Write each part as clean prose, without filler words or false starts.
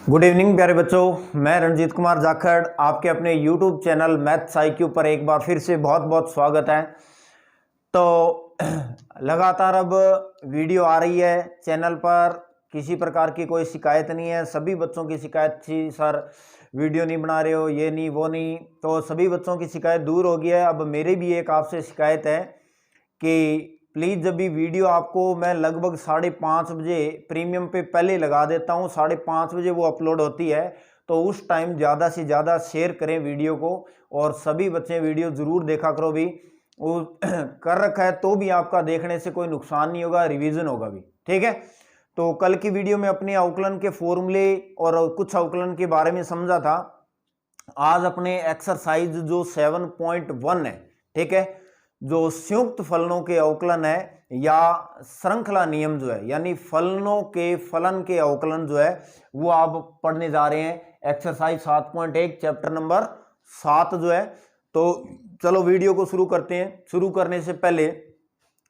Good evening प्यारे बच्चों, मैं रणजीत कुमार जाखड़ आपके अपने YouTube चैनल मैथ्स IQ पर एक बार फिर से बहुत बहुत स्वागत है। तो लगातार अब वीडियो आ रही है चैनल पर, किसी प्रकार की कोई शिकायत नहीं है। सभी बच्चों की शिकायत थी, सर वीडियो नहीं बना रहे हो, ये नहीं वो नहीं, तो सभी बच्चों की शिकायत दूर हो गई है। अब मेरी भी एक आपसे शिकायत है कि प्लीज़ जब भी वीडियो आपको मैं लगभग 5:30 बजे प्रीमियम पे पहले लगा देता हूँ, 5:30 बजे वो अपलोड होती है, तो उस टाइम ज़्यादा से ज़्यादा शेयर करें वीडियो को। और सभी बच्चे वीडियो ज़रूर देखा करो भी, वो कर रखा है तो भी आपका देखने से कोई नुकसान नहीं होगा, रिवीजन होगा भी, ठीक है। तो कल की वीडियो में अपने अवकलन के फॉर्मूले और कुछ अवकलन के बारे में समझा था। आज अपने एक्सरसाइज जो 7.1 है, ठीक है, जो संयुक्त फलनों के अवकलन है या श्रृंखला नियम जो है, यानी फलनों के फलन के अवकलन जो है वो आप पढ़ने जा रहे हैं। एक्सरसाइज 7.1 चैप्टर नंबर 7 जो है। तो चलो वीडियो को शुरू करते हैं। शुरू करने से पहले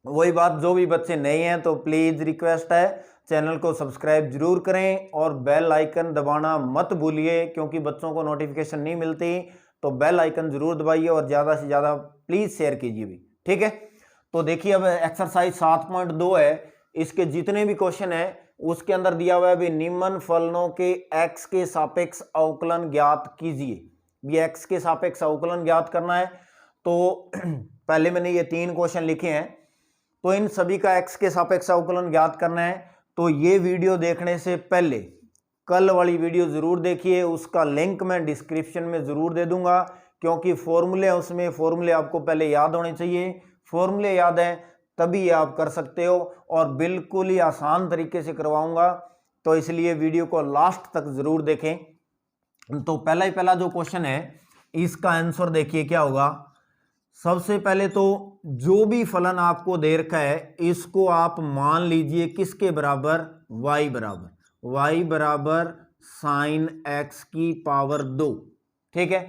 वही बात, जो भी बच्चे नए हैं तो प्लीज रिक्वेस्ट है चैनल को सब्सक्राइब जरूर करें और बेल आइकन दबाना मत भूलिए, क्योंकि बच्चों को नोटिफिकेशन नहीं मिलती। तो बेल आइकन जरूर दबाइए और ज़्यादा से ज़्यादा प्लीज़ शेयर कीजिए भी, ठीक है। तो देखिए अब एक्सरसाइज 7.2 है, इसके जितने भी क्वेश्चन है उसके अंदर दिया हुआ है भी निम्न फलनों के x के सापेक्ष अवकलन ज्ञात कीजिए। भी x के सापेक्ष अवकलन ज्ञात करना है। तो पहले मैंने ये 3 क्वेश्चन लिखे हैं, तो इन सभी का x के सापेक्ष अवकलन ज्ञात करना है। तो ये वीडियो देखने से पहले कल वाली वीडियो जरूर देखिए, उसका लिंक मैं डिस्क्रिप्शन में जरूर दे दूंगा, क्योंकि फॉर्मूले हैं उसमें, फॉर्मूले आपको पहले याद होने चाहिए। फॉर्मूले याद हैं तभी आप कर सकते हो, और बिल्कुल ही आसान तरीके से करवाऊंगा, तो इसलिए वीडियो को लास्ट तक जरूर देखें। तो पहला जो क्वेश्चन है इसका आंसर देखिए क्या होगा। सबसे पहले तो जो भी फलन आपको दे रखा है इसको आप मान लीजिए किसके बराबर, y बराबर साइन x की पावर 2, ठीक है।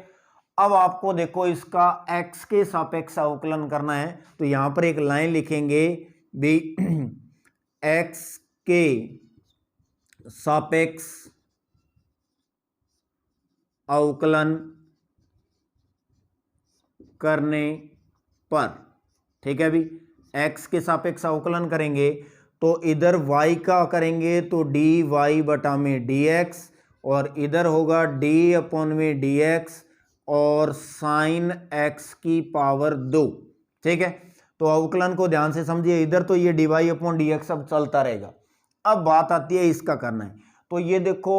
अब आपको देखो इसका x के सापेक्ष अवकलन करना है, तो यहां पर एक लाइन लिखेंगे भी x के सापेक्ष अवकलन करने पर, ठीक है भी, x के सापेक्ष अवकलन करेंगे तो इधर y का करेंगे तो dy बटा में dx, और इधर होगा d अपॉन में dx और साइन x की पावर 2, ठीक है। तो अवकलन को ध्यान से समझिए, इधर तो ये dy अपॉन dx अब चलता रहेगा। अब बात आती है इसका करना है, तो ये देखो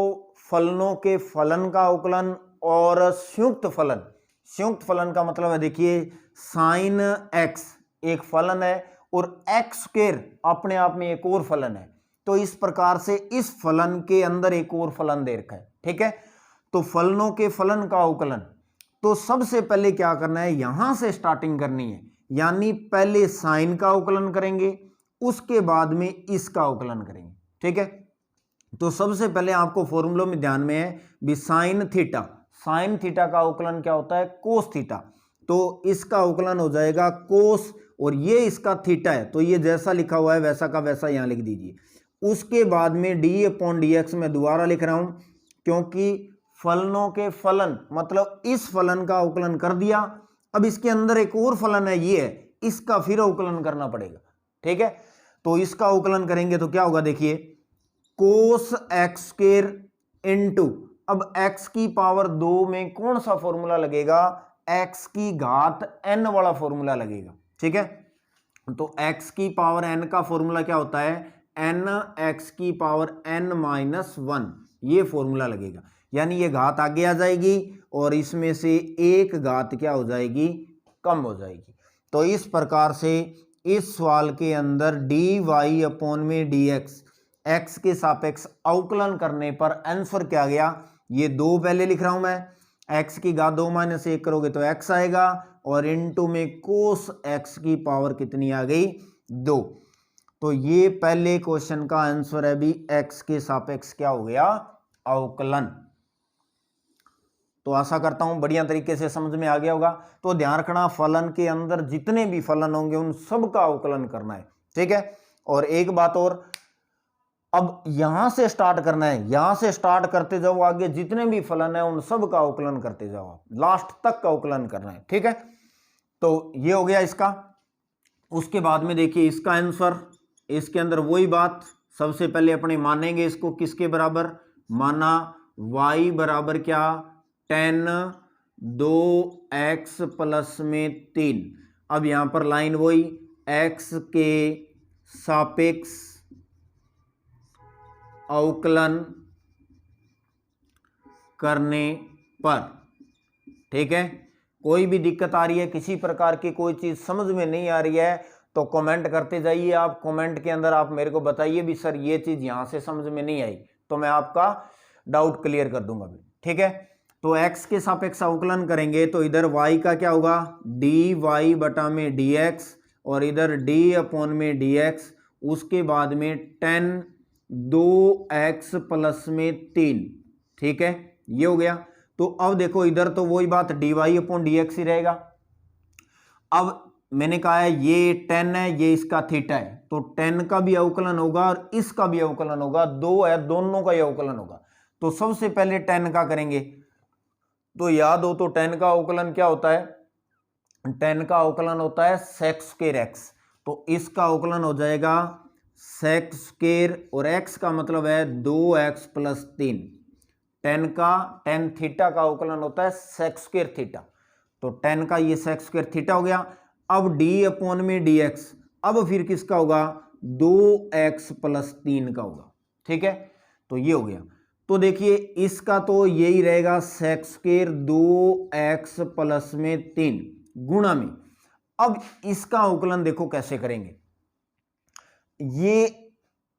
फलनों के फलन का अवकलन और संयुक्त फलन। संयुक्त फलन का मतलब है, देखिए साइन x एक फलन है और एक्स स्क्वायर अपने आप में एक और फलन है, तो इस प्रकार से इस फलन के अंदर एक और फलन दे रखा है, ठीक है। तो फलनों के फलन का अवकलन, तो सबसे पहले क्या करना है, यहां से स्टार्टिंग करनी है, यानी पहले साइन का अवकलन करेंगे उसके बाद में इसका अवकलन करेंगे, ठीक है। तो सबसे पहले आपको फॉर्मूलों में ध्यान में है भी साइन थीटा का अवकलन क्या होता है, कोस थीटा। तो इसका अवकलन हो जाएगा कोस, और ये इसका थीटा है तो ये जैसा लिखा हुआ है वैसा का वैसा यहां लिख दीजिए। उसके बाद में डी अपॉन डी एक्स में दोबारा लिख रहा हूं, क्योंकि फलनों के फलन मतलब इस फलन का अवकलन कर दिया, अब इसके अंदर एक और फलन है ये है, इसका फिर अवकलन करना पड़ेगा, ठीक है। तो इसका अवकलन करेंगे तो क्या होगा, देखिए कोस एक्स स्क्वायर इंटू, अब x की पावर 2 में कौन सा फॉर्मूला लगेगा, x की घात n वाला फॉर्मूला लगेगा, ठीक है। तो x की पावर n का फॉर्मूला क्या होता है, n x की पावर n माइनस 1, ये फॉर्मूला लगेगा। यानी ये घात आगे आ जाएगी और इसमें से एक घात क्या हो जाएगी, कम हो जाएगी। तो इस प्रकार से इस सवाल के अंदर dy अपॉन में dx x के सापेक्ष अवकलन करने पर आंसर क्या गया, ये 2 पहले लिख रहा हूं मैं, x की घात 2 माइनस 1 करोगे तो x आएगा, और इनटू में कोस x की पावर कितनी आ गई, 2। तो ये पहले क्वेश्चन का आंसर है भी x के सापेक्ष क्या हो गया, अवकलन। तो आशा करता हूं बढ़िया तरीके से समझ में आ गया होगा। तो ध्यान रखना फलन के अंदर जितने भी फलन होंगे उन सब का अवकलन करना है, ठीक है। और एक बात और, अब यहां से स्टार्ट करना है, यहां से स्टार्ट करते जाओ, आगे जितने भी फलन है उन सब का अवकलन करते जाओ, आप लास्ट तक का अवकलन करना है, ठीक है। तो ये हो गया इसका। उसके बाद में देखिए इसका आंसर, इसके अंदर वही बात, सबसे पहले अपने मानेंगे इसको किसके बराबर, माना y बराबर क्या, tan 2x प्लस में 3। अब यहां पर लाइन वही, x के सापेक्ष अवकलन करने पर, ठीक है। कोई भी दिक्कत आ रही है, किसी प्रकार की कोई चीज समझ में नहीं आ रही है, तो कमेंट करते जाइए। आप कमेंट के अंदर आप मेरे को बताइए भी सर ये चीज यहां से समझ में नहीं आई, तो मैं आपका डाउट क्लियर कर दूंगा भी, ठीक है। तो x के सापेक्ष अवकलन करेंगे तो इधर y का क्या होगा, dy बटा में dx, और इधर d अपॉन में dx, उसके बाद में tan 2x प्लस में 3, ठीक है, ये हो गया। तो अब देखो इधर तो वही बात dy अपॉन dx ही रहेगा। अब मैंने कहा है ये tan है, ये इसका थीटा है, तो tan का भी अवकलन होगा और इसका भी अवकलन होगा, दो है दोनों का ही अवकलन होगा। तो सबसे पहले tan का करेंगे, तो याद हो तो tan का अवकलन क्या होता है, tan का अवकलन होता है sec स्क्वायर x, तो इसका अवकलन हो जाएगा sec स्क्वायर, और x का मतलब है 2x प्लस 3। tan थीटा का अवकलन होता है sec स्क्वायर थीटा, तो tan का ये sec स्क्वायर थीटा हो गया। अब d अपॉन में dx, अब फिर किसका होगा, 2x प्लस 3 का होगा, ठीक है। तो ये हो गया। तो देखिए इसका तो यही रहेगा sec स्क्वायर 2x प्लस में 3 गुणा में। अब इसका अवकलन देखो कैसे करेंगे, ये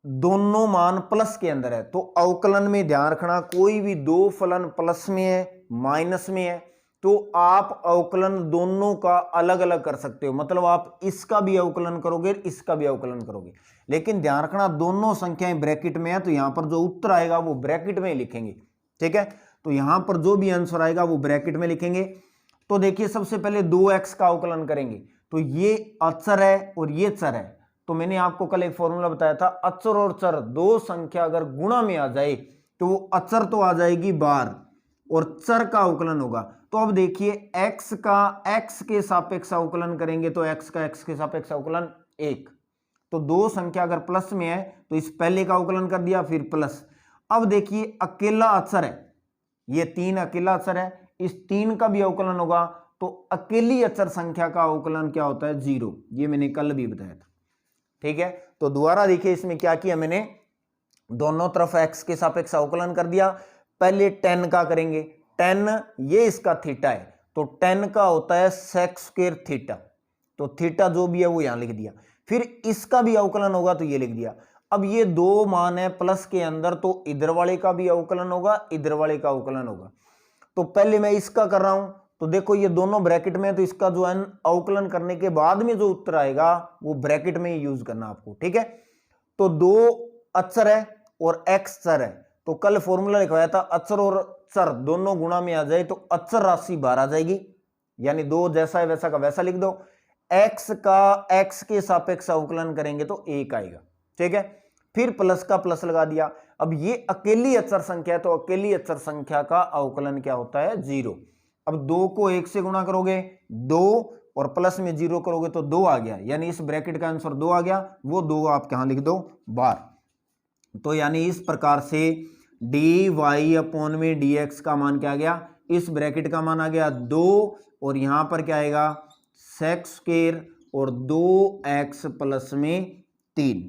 दोनों मान प्लस के अंदर है, तो अवकलन में ध्यान रखना कोई भी दो फलन प्लस में है माइनस में है तो आप अवकलन दोनों का अलग अलग कर सकते हो, मतलब आप इसका भी अवकलन करोगे इसका भी अवकलन करोगे, लेकिन ध्यान रखना दोनों संख्याएं ब्रैकेट में है, तो यहां पर जो उत्तर आएगा वो ब्रैकेट में ही लिखेंगे, ठीक है। तो यहां पर जो भी आंसर आएगा वो ब्रैकेट में लिखेंगे। तो देखिए सबसे पहले 2x का अवकलन करेंगे, तो ये अचर है और ये चर है, तो मैंने आपको कल एक फॉर्मूला बताया था, अचर और चर दो संख्या अगर गुणा में आ जाए तो वो अचर तो आ जाएगी बार और चर का अवकलन होगा। तो अब देखिए x का x के सापेक्ष अवकलन करेंगे तो x का x के सापेक्ष अवकलन 1, तो दो संख्या अगर प्लस में है तो इस पहले का अवकलन कर दिया फिर प्लस। अब देखिए अकेला अचर है, ये 3 अकेला अचर है, इस 3 का भी अवकलन होगा, तो अकेली अचर संख्या का अवकलन क्या होता है 0, ये मैंने कल भी बताया था, ठीक है। तो दोबारा देखिए इसमें क्या किया मैंने, दोनों तरफ x के सापेक्ष अवकलन कर दिया। पहले tan का करेंगे, tan ये इसका थीटा है, तो tan का होता है sec स्क्वायर थीटा, तो थीटा जो भी है वो यहां लिख दिया। फिर इसका भी अवकलन होगा तो ये लिख दिया। अब ये दो मान है प्लस के अंदर, तो इधर वाले का भी अवकलन होगा इधर वाले का अवकलन होगा। तो पहले मैं इसका कर रहा हूं, तो देखो ये दोनों ब्रैकेट में है, तो इसका जो है अवकलन करने के बाद में जो उत्तर आएगा वो ब्रैकेट में ही यूज करना आपको, ठीक है। तो दो अचर है और x चर है, तो कल फॉर्मूला लिखवाया था अचर और चर दोनों गुणा में आ जाए तो अचर राशि बाहर आ जाएगी, यानी दो जैसा है वैसा का वैसा लिख दो। x का x के सापेक्ष अवकलन करेंगे तो 1 आएगा, ठीक है। फिर प्लस का प्लस लगा दिया। अब ये अकेली अचर संख्या है, तो अकेली अचर संख्या का अवकलन क्या होता है 0। अब 2 को 1 से गुणा करोगे 2 और प्लस में 0 करोगे तो 2 आ गया, यानी इस ब्रैकेट का आंसर 2 आ गया, वो 2 आप यहां लिख दो बार। तो यानी इस प्रकार से dy अपॉन में dx का मान क्या आ गया, इस ब्रैकेट का मान आ गया 2 और यहां पर क्या आएगा sec स्क्वायर और 2x प्लस में 3,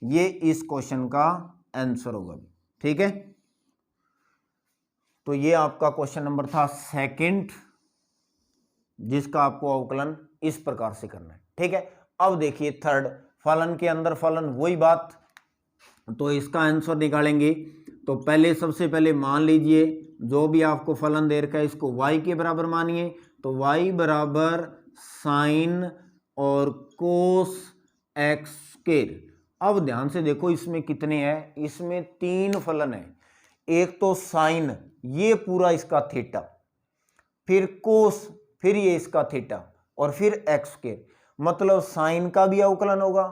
ये इस क्वेश्चन का आंसर होगा, ठीक है। तो ये आपका क्वेश्चन नंबर था सेकंड, जिसका आपको अवकलन इस प्रकार से करना है, ठीक है। अब देखिए थर्ड, फलन के अंदर फलन वही बात, तो इसका आंसर निकालेंगे। तो पहले सबसे पहले मान लीजिए जो भी आपको फलन दे रखा है इसको y के बराबर मानिए, तो y बराबर साइन और कोस x स्क्वायर। अब ध्यान से देखो इसमें कितने हैं, इसमें 3 फलन है, एक तो साइन ये पूरा इसका थीटा, फिर कोस फिर ये इसका थीटा और फिर x स्क्वायर, मतलब साइन का भी अवकलन होगा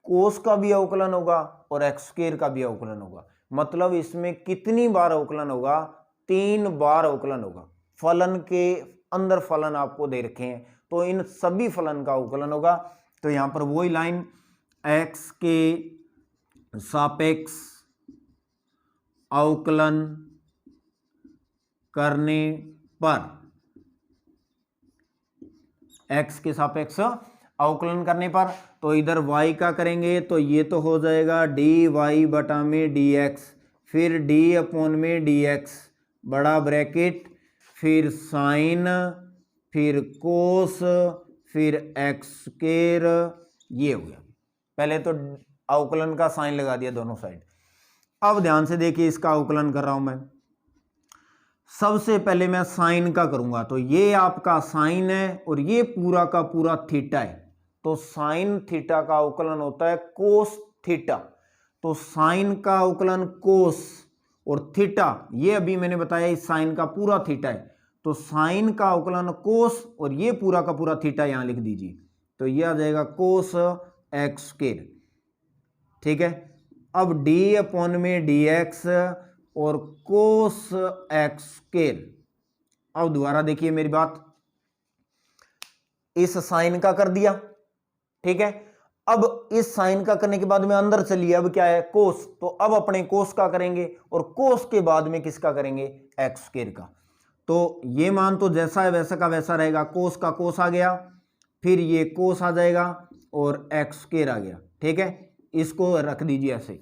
कोस का भी अवकलन होगा और एक्स स्क्वायर का भी अवकलन होगा। मतलब इसमें कितनी बार अवकलन होगा? 3 बार अवकलन होगा। फलन के अंदर फलन आपको दे रखे हैं तो इन सभी फलन का अवकलन होगा। तो यहां पर वही लाइन एक्स के सापेक्ष अवकलन करने पर, एक्स के सापेक्ष अवकलन करने पर, तो इधर y का करेंगे तो ये तो हो जाएगा डी वाई बटा में डी एक्स, फिर डी अपॉन में डी एक्स बड़ा ब्रैकेट, फिर साइन, फिर कोस, फिर एक्स स्क्वायर, ये हो गया। पहले तो अवकलन का साइन लगा दिया दोनों साइड। अब ध्यान से देखिए, इसका अवकलन कर रहा हूं मैं। सबसे पहले मैं साइन का करूंगा तो ये आपका साइन है और ये पूरा का पूरा थीटा है, तो साइन थीटा का अवकलन होता है कोस थीटा। तो साइन का अवकलन कोस और थीटा, ये अभी मैंने बताया इस साइन का पूरा थीटा है, तो साइन का अवकलन कोस और ये पूरा का पूरा थीटा यहां लिख दीजिए, तो ये आ जाएगा कोस एक्स स्क्वायर। ठीक है, अब डी अपॉन में डी एक्स और कोस एक्स स्क्वायर। अब दोबारा देखिए मेरी बात, इस साइन का कर दिया, ठीक है। अब इस साइन का करने के बाद में अंदर चलिए, अब क्या है कोस, तो अब अपने कोस का करेंगे और कोस के बाद में किसका करेंगे? एक्स स्क्वायर का। तो ये मान तो जैसा है वैसा का वैसा रहेगा, कोस का कोस आ गया, फिर ये कोस आ जाएगा और एक्स स्क्वायर आ गया। ठीक है, इसको रख दीजिए ऐसे।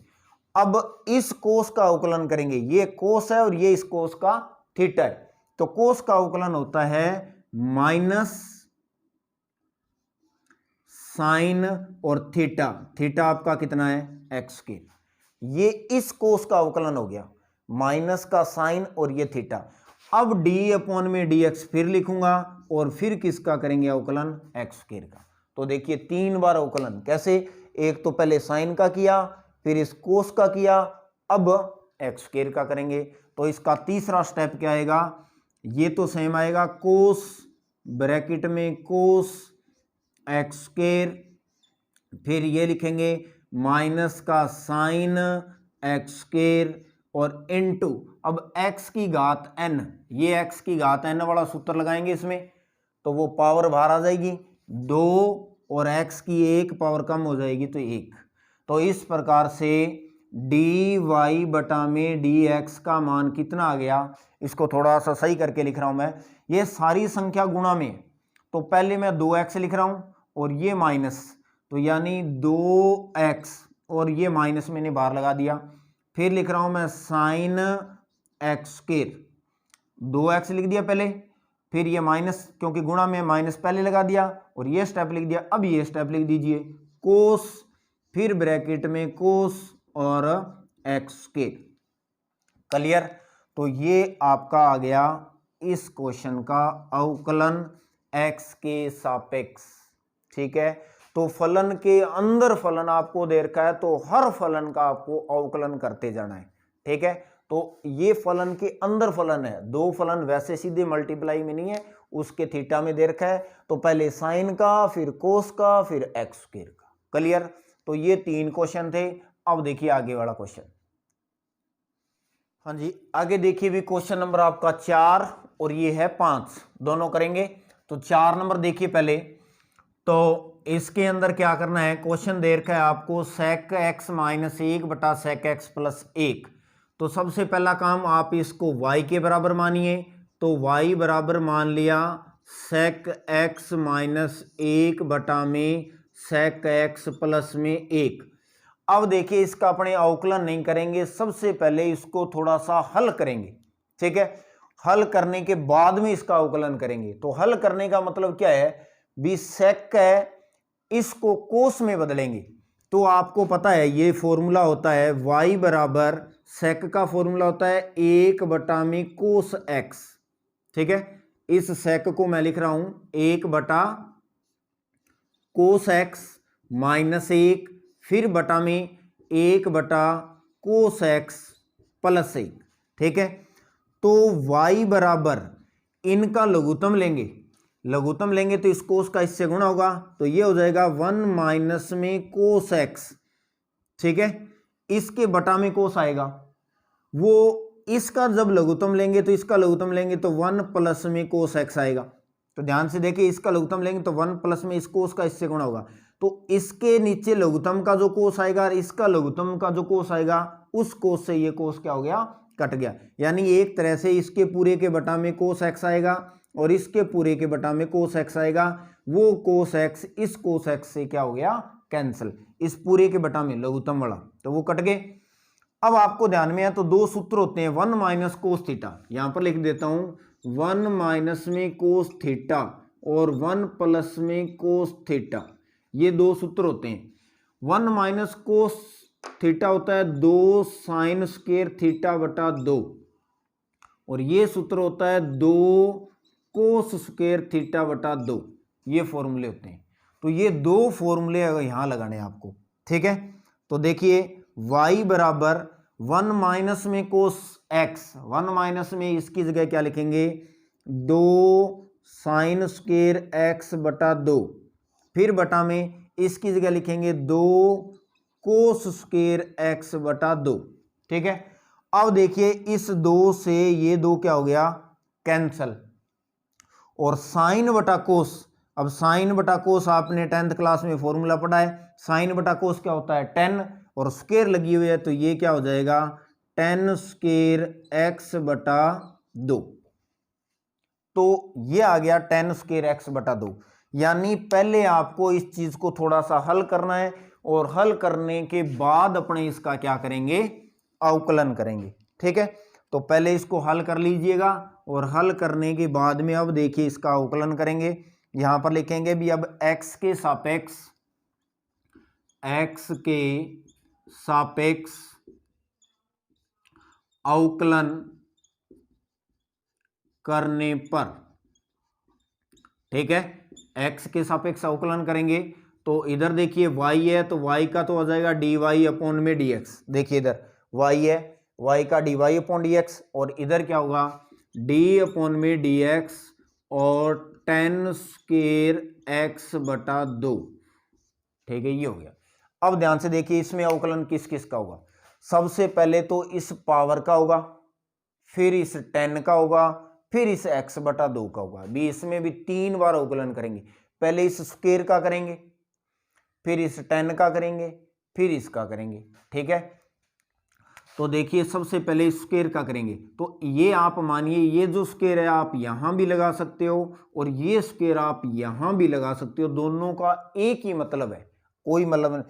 अब इस कोस का अवकलन करेंगे, ये कोस है और ये इस कोस का थीटा है, तो कोस का अवकलन होता है माइनस साइन और थीटा, थीटा आपका कितना है? एक्स के। ये इस कोस का अवकलन हो गया, माइनस का साइन और ये थीटा। अब डी अपॉन में डी एक्स फिर लिखूंगा और फिर किसका करेंगे अवकलन? एक्स स्क्वायर का। तो देखिए 3 बार अवकलन, कैसे? एक तो पहले साइन का किया, फिर इस कोस का किया, अब एक्स स्क्वायर का करेंगे। तो इसका तीसरा स्टेप क्या आएगा? ये तो सेम आएगा, कोस ब्रैकेट में कोस एक्स स्क्वायर, फिर ये लिखेंगे माइनस का साइन एक्स स्क्वायर और इनटू, अब एक्स की घात n, ये एक्स की घात n वाला सूत्र लगाएंगे इसमें, तो वो पावर बाहर आ जाएगी 2 और एक्स की 1 पावर कम हो जाएगी तो 1। तो इस प्रकार से डी वाई बटा में डी एक्स का मान कितना आ गया? इसको थोड़ा सा सही करके लिख रहा हूं मैं, ये सारी संख्या गुणा में, तो पहले मैं 2x लिख रहा हूं और ये माइनस, तो यानी 2x और ये माइनस मैंने बाहर लगा दिया। फिर लिख रहा हूं मैं साइन एक्स स्क्वायर, 2x लिख दिया पहले, फिर ये माइनस, क्योंकि गुणा में माइनस पहले लगा दिया और ये स्टेप लिख दिया। अब ये स्टेप लिख दीजिए कोस, फिर ब्रैकेट में कोस और एक्स स्क्वायर। क्लियर? तो ये आपका आ गया इस क्वेश्चन का अवकलन एक्स के सापेक्ष। ठीक है, तो फलन के अंदर फलन आपको दे रखा है तो हर फलन का आपको अवकलन करते जाना है। ठीक है, तो ये फलन के अंदर फलन है, 2 फलन वैसे सीधे मल्टीप्लाई में नहीं है, उसके थीटा में दे रखा है, तो पहले साइन का, फिर कोस का, फिर एक्स स्क्वायर का। क्लियर? तो ये 3 क्वेश्चन थे। अब देखिए आगे वाला क्वेश्चन। हाँ जी, आगे देखिए भी क्वेश्चन नंबर आपका 4 और ये है 5, दोनों करेंगे। तो 4 नंबर देखिए पहले, तो इसके अंदर क्या करना है? क्वेश्चन दे रखा है आपको sec x माइनस 1 बटा sec x प्लस 1। तो सबसे पहला काम आप इसको y के बराबर मानिए, तो y बराबर मान लिया sec x माइनस 1 बटा में sec x प्लस में 1। अब देखिए इसका अपने अवकलन नहीं करेंगे, सबसे पहले इसको थोड़ा सा हल करेंगे। ठीक है, हल करने के बाद में इसका अवकलन करेंगे। तो हल करने का मतलब क्या है? भी sec है, इसको कोस में बदलेंगे। तो आपको पता है ये फॉर्मूला होता है y बराबर, sec का फॉर्मूला होता है 1 बटा में कोस x। ठीक है, इस sec को मैं लिख रहा हूं 1 बटा कोस x माइनस 1, फिर बटा में 1 बटा कोस x प्लस 1। ठीक है, तो y बराबर इनका लघुत्तम लेंगे, लघुत्तम लेंगे तो इस कोस का इससे गुणा होगा, तो ये हो जाएगा 1 माइनस में कोस एक्स, ठीक है। इसके बटा में कोस आएगा, वो इसका जब लघुत्तम लेंगे तो इसका लघुत्तम लेंगे तो 1 प्लस में कोस एक्स आएगा। तो ध्यान से देखिए, इसका लघुत्तम लेंगे तो 1 प्लस में इस कोस का इससे गुणा होगा, तो इसके नीचे लघुत्तम का जो कोस आएगा और इसका लघुत्तम का जो कोस आएगा, उस कोस से ये कोस क्या हो गया, कट गया। यानी एक तरह से इसके पूरे के बटा में कोस एक्स आएगा और इसके पूरे के बटा में कोस एक्स आएगा, वो कोस एक्स इस कोस एक्स से क्या हो गया, कैंसिल, इस पूरे के बटा में लघुत्तम वाला, तो वो कट गए। अब आपको ध्यान में है तो दो सूत्र होते हैं, 1 माइनस कोस थीटा, यहां पर लिख देता हूं 1 माइनस में कोस थीटा और 1 प्लस में कोस थीटा, ये दो सूत्र होते हैं। 1 माइनस कोस थीटा होता है 2 साइन स्क्वायर थीटा बटा 2, और ये सूत्र होता है 2 कोस स्क्वायर थीटा बटा 2, ये फॉर्मूले होते हैं। तो ये दो फॉर्मूले यहां लगाने आपको, ठीक है। तो देखिए y बराबर 1 माइनस में कोस एक्स, 1 माइनस में इसकी जगह क्या लिखेंगे, 2 साइन स्क्वायर एक्स बटा 2, फिर बटा में इसकी जगह लिखेंगे 2 कोस स्क्वायर एक्स बटा 2, ठीक है। अब देखिए इस 2 से ये 2 क्या हो गया, कैंसल, और साइन बटा कोस, अब साइन बटा कोस आपने 10th क्लास में फॉर्मूला पढ़ा है, साइन बटा कोस क्या होता है 10, और स्क्वायर लगी हुई है तो ये क्या हो जाएगा 10 स्क्वायर एक्स बटा 2, तो ये आ गया 10 स्क्वायर एक्स बटा 2। यानी पहले आपको इस चीज को थोड़ा सा हल करना है, और हल करने के बाद अपने इसका क्या करेंगे, अवकलन करेंगे, ठीक है। तो पहले इसको हल कर लीजिएगा, और हल करने के बाद में अब देखिए इसका अवकलन करेंगे। यहां पर लिखेंगे भी अब x के सापेक्ष अवकलन करने पर, ठीक है, x के सापेक्ष अवकलन करेंगे तो इधर देखिए y है तो y का तो आ जाएगा dy अपॉन में dx, देखिए इधर y है, y का dy अपॉन dx, और इधर क्या होगा d अपॉन में dx और 10 स्क्वायर x बटा 2, ठीक है, ये हो गया। अब ध्यान से देखिए इसमें अवकलन किस किस का होगा, सबसे पहले तो इस पावर का होगा, फिर इस 10 का होगा, फिर इस x बटा 2 का होगा, भी इसमें भी 3 बार अवकलन करेंगे। पहले इस स्क्वायर का करेंगे, फिर इस 10 का करेंगे, फिर इसका करेंगे, ठीक है। तो देखिए सबसे पहले स्क्वायर का करेंगे, तो ये आप मानिए ये जो स्क्वायर है आप यहां भी लगा सकते हो और ये स्क्वायर आप यहां भी लगा सकते हो, दोनों का एक ही मतलब है, कोई मतलब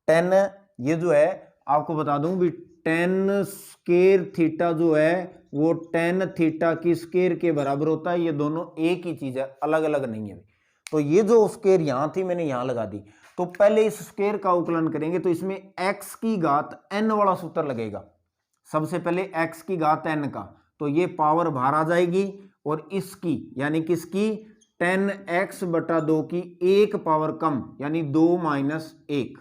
10, ये जो है आपको बता दूं भी 10 स्क्वायर थीटा जो है वो 10 थीटा की स्क्वायर के बराबर होता है, ये दोनों एक ही चीज है, अलग अलग नहीं है। तो ये जो स्क्वायर यहां थी मैंने यहां लगा दी, तो पहले इस स्क्वायर का अवकलन करेंगे तो इसमें x की घात n वाला सूत्र लगेगा। सबसे पहले x की घात n का, तो ये पावर बाहर आ जाएगी, और इसकी यानी किसकी 10x बटा 2 की एक पावर कम यानी 2 माइनस 1,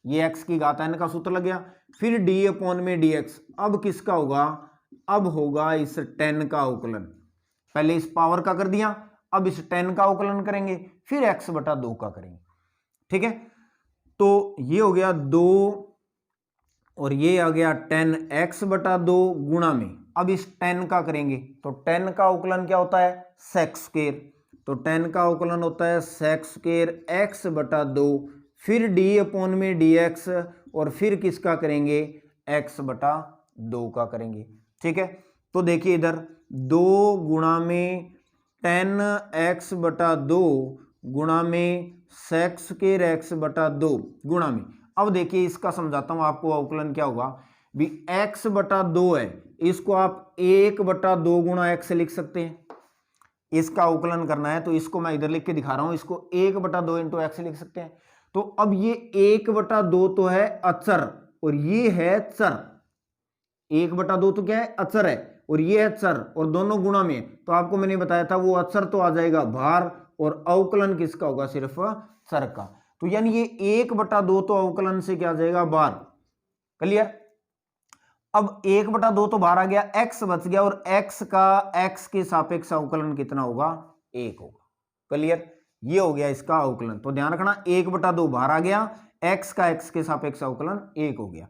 ये x की घात n का सूत्र लग गया। फिर d अपॉन में dx, अब किसका होगा, अब होगा इस 10 का अवकलन, पहले इस पावर का कर दिया, अब इस 10 का अवकलन करेंगे, फिर x बटा 2 का करेंगे, ठीक है। तो ये हो गया 2 और ये आ गया 10x बटा 2 गुणा में, अब इस 10 का करेंगे तो 10 का अवकलन क्या होता है सेक स्क्वायर, तो 10 का अवकलन होता है सेक स्क्वायर x बटा 2, फिर d अपॉन में dx, और फिर किसका करेंगे x बटा 2 का करेंगे, ठीक है। तो देखिए इधर 2 गुणा में 10x बटा 2 गुणा में सेक स्क्वायर x बटा 2 गुणा में, अब देखिए इसका समझाता हूं आपको, अवकलन क्या होगा भी x बटा 2 है, इसको आप 1 बटा 2 गुणा x लिख सकते हैं, इसका अवकलन करना है तो इसको मैं इधर लिख के दिखा रहा हूं, इसको 1 बटा 2 इंटू एक्स लिख सकते हैं। तो अब ये 1 बटा 2 तो है अचर और ये है चर, 1 बटा 2 तो क्या है अचर है और ये है चर, और दोनों गुणा में, तो आपको मैंने बताया था वो अचर तो आ जाएगा बाहर और अवकलन किसका होगा सिर्फ चर का, तो यानी ये 1 बटा 2 तो अवकलन से क्या आ जाएगा बाहर, क्लियर। अब 1 बटा 2 तो बाहर आ गया, x बच गया, और x का x के सापेक्ष अवकलन कितना होगा 1 होगा, क्लियर, ये हो गया इसका अवकलन। तो ध्यान रखना 1/2 बाहर आ गया, x का x के सापेक्ष अवकलन 1 हो गया।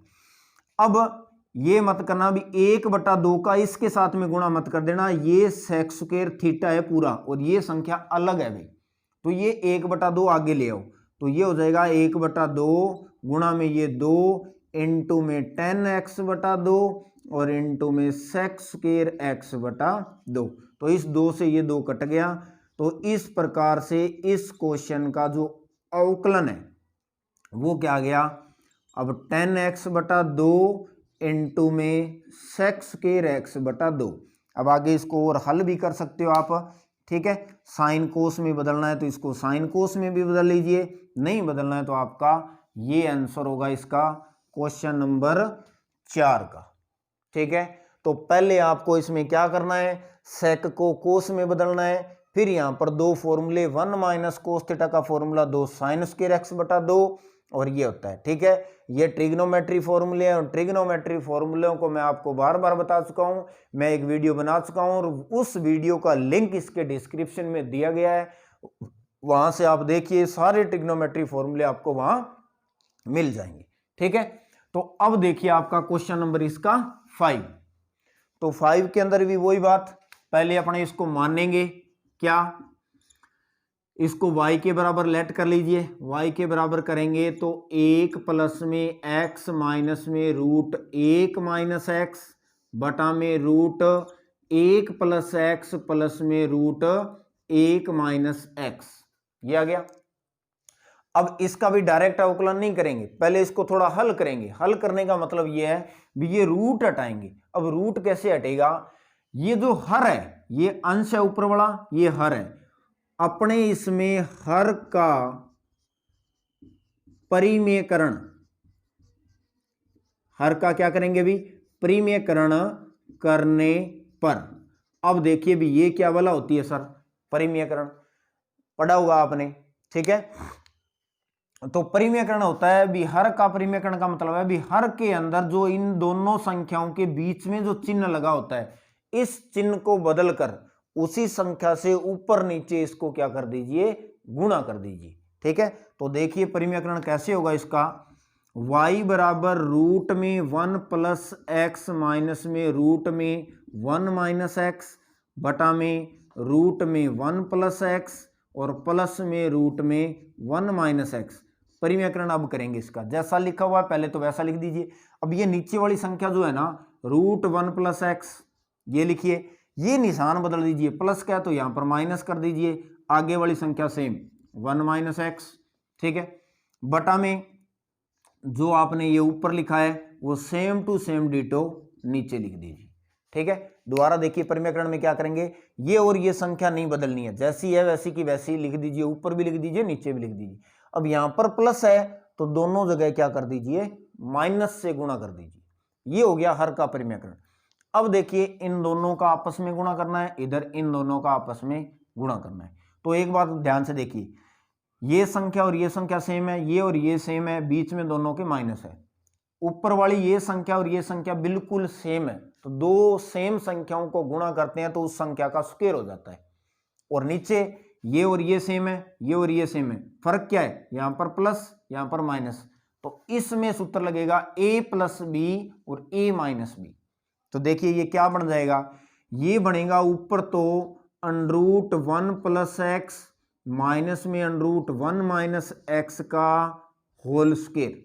अब ये मत करना भी 1/2 का इसके साथ में गुणा मत कर देना, ये sec स्क्वायर थीटा है पूरा और ये संख्या अलग है भाई, तो ये 1/2 आगे ले आओ, तो ये हो जाएगा 1/2 गुणा में ये 2 इंटू में 10x/2 और इंटू में sec स्क्वायर x/2। तो इस 2 से ये 2 कट गया। तो इस प्रकार से इस क्वेश्चन का जो अवकलन है वो क्या गया, अब 10x/2 इंटू में sec स्क्वायर x/2। अब आगे इसको और हल भी कर सकते हो आप, ठीक है, साइन कोस में बदलना है तो इसको साइन कोस में भी बदल लीजिए, नहीं बदलना है तो आपका ये आंसर होगा इसका क्वेश्चन नंबर 4 का, ठीक है। तो पहले आपको इसमें क्या करना है, सेक को कोस में बदलना है, फिर यहां पर दो फॉर्मूले 1 माइनस कोस थीटा का फॉर्मूला 2 साइन स्क्वायर x/2 और ये होता है, ठीक है। ये ट्रिग्नोमेट्री फॉर्मूले हैं और ट्रिग्नोमेट्री फॉर्मूलों को मैं आपको बार बार बता चुका हूं, मैं एक वीडियो बना चुका हूं और उस वीडियो का लिंक इसके डिस्क्रिप्शन में दिया गया है, वहां से आप देखिए, सारे ट्रिग्नोमेट्री फॉर्मूले आपको वहां मिल जाएंगे, ठीक है। तो अब देखिए आपका क्वेश्चन नंबर इसका 5। तो 5 के अंदर भी वही बात, पहले अपने इसको मानेंगे क्या, इसको y के बराबर लेट कर लीजिए, y के बराबर करेंगे तो 1 प्लस में x माइनस में रूट 1 माइनस एक्स बटा में रूट 1 प्लस एक्स प्लस में रूट 1 माइनस एक्स, ये आ गया। अब इसका भी डायरेक्ट अवकलन नहीं करेंगे, पहले इसको थोड़ा हल करेंगे। हल करने का मतलब ये है भी ये रूट हटाएंगे। अब रूट कैसे हटेगा, ये जो हर है ये अंश है ऊपर वाला, ये हर है, अपने इसमें हर का परिमेयकरण, हर का क्या करेंगे भी, परिमेयकरण करने पर। अब देखिए भी ये क्या वाला होती है सर, परिमेयकरण पढ़ा हुआ आपने, ठीक है। तो परिमेयकरण होता है भी हर का परिमेयकरण का मतलब है भी हर के अंदर जो इन दोनों संख्याओं के बीच में जो चिन्ह लगा होता है, इस चिन्ह को बदलकर उसी संख्या से ऊपर नीचे इसको क्या कर दीजिए, गुणा कर दीजिए, ठीक है। तो देखिए परिमेयकरण कैसे होगा इसका, y बराबर रूट में 1 प्लस एक्स माइनस में रूट में 1 माइनस एक्स बटा में रूट में 1 प्लस एक्स और प्लस में रूट में 1 माइनस एक्स। परिमेयकरण अब करेंगे इसका, जैसा लिखा हुआ है पहले तो वैसा लिख दीजिए। अब ये नीचे वाली संख्या जो है ना, रूट 1 प्लस एक्स, ये लिखिए, ये निशान बदल दीजिए, प्लस का है तो यहां पर माइनस कर दीजिए, आगे वाली संख्या सेम 1 माइनस एक्स, ठीक है, बटा में जो आपने ये ऊपर लिखा है वो सेम टू सेम डिटो नीचे लिख दीजिए, ठीक है। दोबारा देखिए परिमेयकरण में क्या करेंगे, ये और ये संख्या नहीं बदलनी है, जैसी है वैसी की वैसी लिख दीजिए, ऊपर भी लिख दीजिए नीचे भी लिख दीजिए। अब यहां पर प्लस है तो दोनों जगह क्या कर दीजिए, माइनस से गुणा कर दीजिए, ये हो गया हर का परिमेयकरण। अब देखिए इन दोनों का आपस में गुणा करना है, इधर इन दोनों का आपस में गुणा करना है। तो एक बात ध्यान से देखिए, ये संख्या और ये संख्या सेम है, ये और ये सेम है, बीच में दोनों के माइनस है, ऊपर वाली ये संख्या और ये संख्या बिल्कुल सेम है, तो दो सेम संख्याओं को गुणा करते हैं तो उस संख्या का स्क्वायर हो जाता है। और नीचे ये और ये सेम है, ये और ये सेम है, फर्क क्या है, यहां पर प्लस यहां पर माइनस, तो इसमें सूत्र लगेगा a प्लस बी और a माइनस बी। तो देखिए ये क्या बन जाएगा, ये बनेगा ऊपर तो अंडरूट 1 प्लस एक्स माइनस में अंडरूट 1 माइनस एक्स का होल स्क्वायर,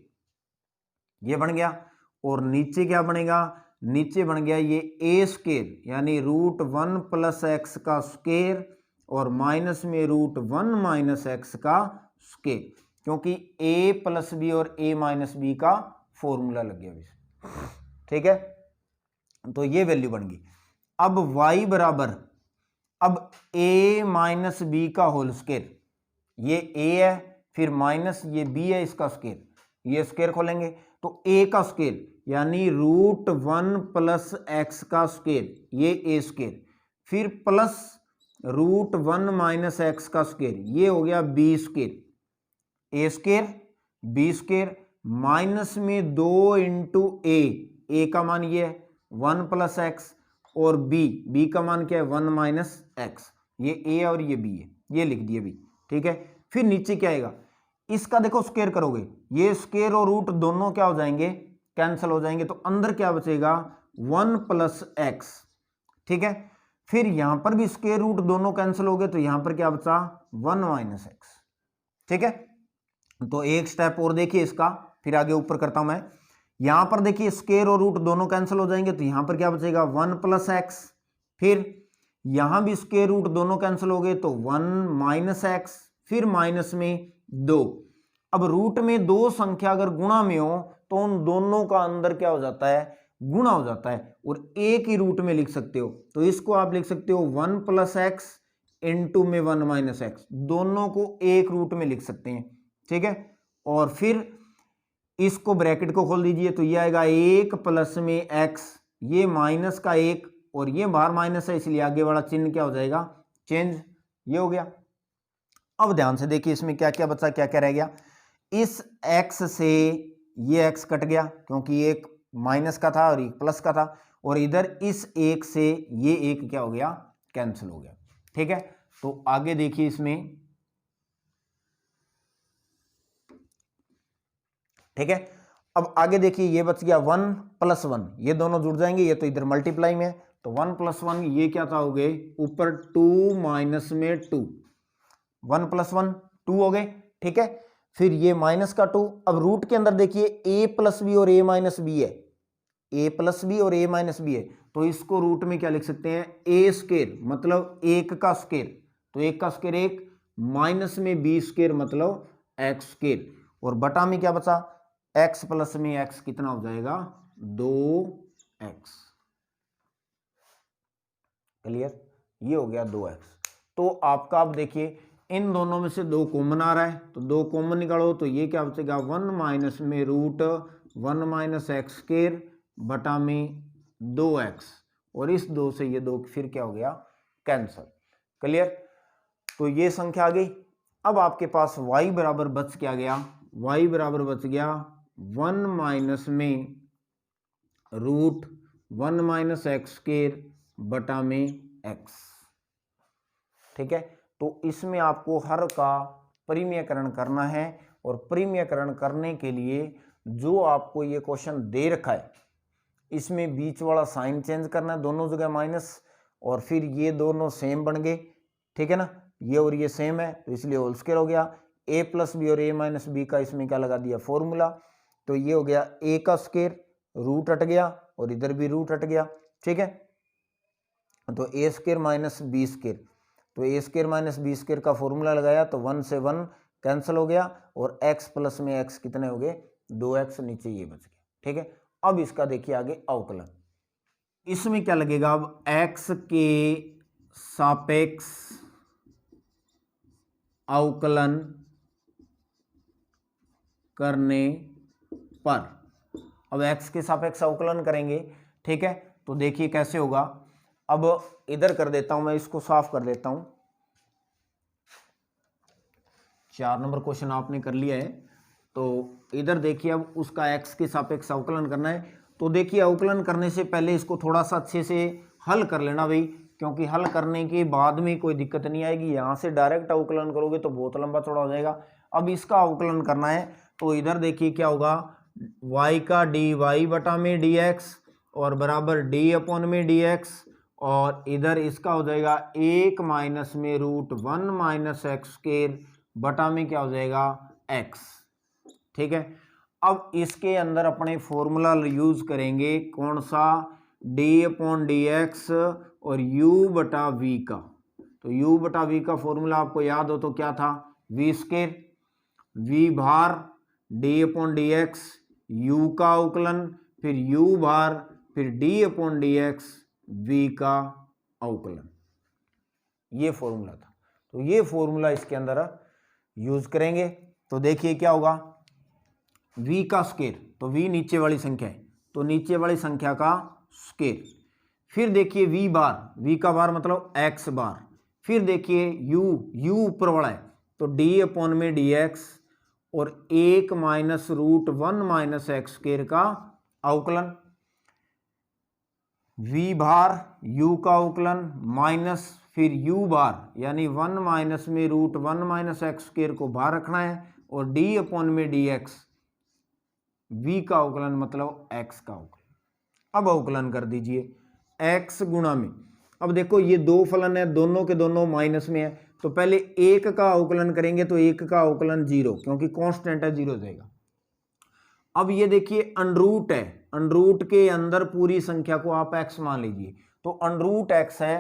ये बन गया। और नीचे क्या बनेगा, नीचे बन गया ये ए स्क्वायर यानी रूट 1 प्लस एक्स का स्क्वायर और माइनस में रूट 1 माइनस एक्स का स्क्वायर, क्योंकि ए प्लस बी और ए माइनस बी का फॉर्मूला लग गया, ठीक है। तो ये वैल्यू बन गई। अब y बराबर, अब a माइनस बी का होल स्क्वायर, ये a है फिर माइनस ये b है इसका स्क्वायर, ये स्क्वायर खोलेंगे तो a का स्क्वायर यानी रूट 1 प्लस एक्स का स्क्वायर, ये a स्क्वायर, फिर प्लस रूट 1 माइनस एक्स का स्क्वायर, ये हो गया b square, a square b square minus में 2 इंटू a का मान ये है 1 प्लस एक्स और b का मान क्या है 1 माइनस एक्स, ये a और ये b है, ये लिख दिए भी, ठीक है। फिर नीचे क्या आएगा, इसका देखो स्क्वायर करोगे, ये स्क्वायर और रूट दोनों क्या हो जाएंगे, कैंसिल हो जाएंगे, तो अंदर क्या बचेगा 1 + x, ठीक है। फिर यहां पर भी स्क्वायर रूट दोनों कैंसिल हो गए, तो यहां पर क्या बचा 1 - x, ठीक है। तो एक स्टेप और देखिए इसका, फिर आगे ऊपर करता हूं मैं। यहां पर देखिए स्क्वायर और रूट दोनों कैंसिल हो जाएंगे, तो यहां पर क्या बचेगा 1 + x। फिर यहां भी स्क्वायर रूट दोनों कैंसिल हो गए, तो 1 - x, फिर माइनस में 2। अब रूट में दो संख्या अगर गुणा में हो तो उन दोनों का अंदर क्या हो जाता है, गुणा हो जाता है, और एक ही रूट में लिख सकते हो। तो इसको आप लिख सकते हो 1 + x इंटू में 1 - x, दोनों को एक रूट में लिख सकते हैं, ठीक है। और फिर इसको ब्रैकेट को खोल दीजिए, तो ये आएगा 1 प्लस में x, ये माइनस का 1 और ये बाहर माइनस है, इसलिए आगे वाला चिन्ह क्या हो जाएगा, चेंज। ये हो गया। अब ध्यान से देखिए इसमें क्या क्या बचा, क्या क्या रह गया। इस x से ये x कट गया, क्योंकि एक माइनस का था और एक प्लस का था, और इधर इस एक से ये एक क्या हो गया, कैंसिल हो गया, ठीक है। तो आगे देखिए इसमें, ठीक है। अब आगे देखिए ये बच गया 1 + 1, ये दोनों जुड़ जाएंगे, ये तो इधर मल्टीप्लाई में है, तो 1 + 1 ये क्या था, हो गए ऊपर 2 माइनस में 2, 1 + 1 2 हो गए, ठीक है। फिर ये माइनस का 2, अब रूट के अंदर देखिए a + b और a - b है, a + b और a - b है, तो इसको रूट में क्या लिख सकते हैं, a², मतलब 1 का स्क्वायर, तो 1 का स्क्वायर 1, माइनस में b² मतलब x², और बटा में क्या बचा, x प्लस में x कितना हो जाएगा 2x, क्लियर। ये हो गया 2x। तो आपका अब देखिए इन दोनों में से 2 कॉमन आ रहा है, तो 2 कॉमन निकालो, तो ये क्या बचेगा 1 माइनस में रूट 1 - x² बटा में 2x, और इस 2 से ये 2 फिर क्या हो गया, कैंसल, क्लियर। तो ये संख्या आ गई। अब आपके पास y बराबर बच क्या गया, y बराबर बच गया 1 माइनस में रूट 1 - x² बटा में x, ठीक है। तो इसमें आपको हर का परिमेयकरण करना है, और परिमेयकरण करने के लिए जो आपको ये क्वेश्चन दे रखा है, इसमें बीच वाला साइन चेंज करना है, दोनों जगह माइनस, और फिर ये दोनों सेम बन गए, ठीक है ना, ये और ये सेम है, तो इसलिए होल स्क्वायर हो गया। a + b और a - b का इसमें क्या लगा दिया, फॉर्मूला, तो ये हो गया a का स्क्वायर, रूट हट गया और इधर भी रूट हट गया, ठीक है। तो a² - b², तो a² - b² का फॉर्मूला लगाया, तो 1 से 1 कैंसिल हो गया, और x प्लस में x कितने हो गए 2x, नीचे ये बच गया, ठीक है। अब इसका देखिए आगे अवकलन, इसमें क्या लगेगा, अब x के सापेक्ष अवकलन करने पर, अब x के सापेक्ष अवकलन करेंगे, ठीक है। तो देखिए कैसे होगा, अब इधर कर देता हूं मैं, इसको साफ कर देता हूं। 4 नंबर क्वेश्चन आपने कर लिया है, तो इधर देखिए अब उसका x के सापेक्ष अवकलन करना है। तो देखिए अवकलन करने से पहले इसको थोड़ा सा अच्छे से हल कर लेना भाई, क्योंकि हल करने के बाद में कोई दिक्कत नहीं आएगी। यहाँ से डायरेक्ट अवकलन करोगे तो बहुत लंबा चौड़ा हो जाएगा। अब इसका अवकलन करना है, तो इधर देखिए क्या होगा, y का dy बटा में dx और बराबर d में dx, और इधर इसका हो जाएगा 1 माइनस में रूट 1 - x² बटा में क्या हो जाएगा x, ठीक है। अब इसके अंदर अपने फॉर्मूला यूज करेंगे, कौन सा, d/dx और u बटा v का। तो u बटा v का फॉर्मूला आपको याद हो तो क्या था, v², v भार d/dx, u का अवकलन, फिर u भार, फिर d/dx v का अवकलन, ये फॉर्मूला था। तो ये फॉर्मूला इसके अंदर यूज करेंगे। तो देखिए क्या होगा, v का स्क्वायर, तो v नीचे वाली संख्या है, तो नीचे वाली संख्या का स्क्वायर, फिर देखिए v का भार मतलब x बार, फिर देखिए u ऊपर वाला है, तो d/ में dx और 1 माइनस रूट 1 - x² का अवकलन, v भार u का अवकलन माइनस फिर u बार यानी 1 माइनस में रूट 1 माइनस एक्स स्क्वायर को बाहर रखना है और d अपॉन में dx, v का अवकलन मतलब x का अवकलन। अब अवकलन कर दीजिए x गुणा में, अब देखो ये दो फलन है, दोनों के दोनों माइनस में है, तो पहले एक का अवकलन करेंगे तो एक का अवकलन 0, क्योंकि कांस्टेंट है 0 हो जाएगा। अब ये देखिए अनरूट है, अनरूट के अंदर पूरी संख्या को आप x मान लीजिए, तो अनरूट x है,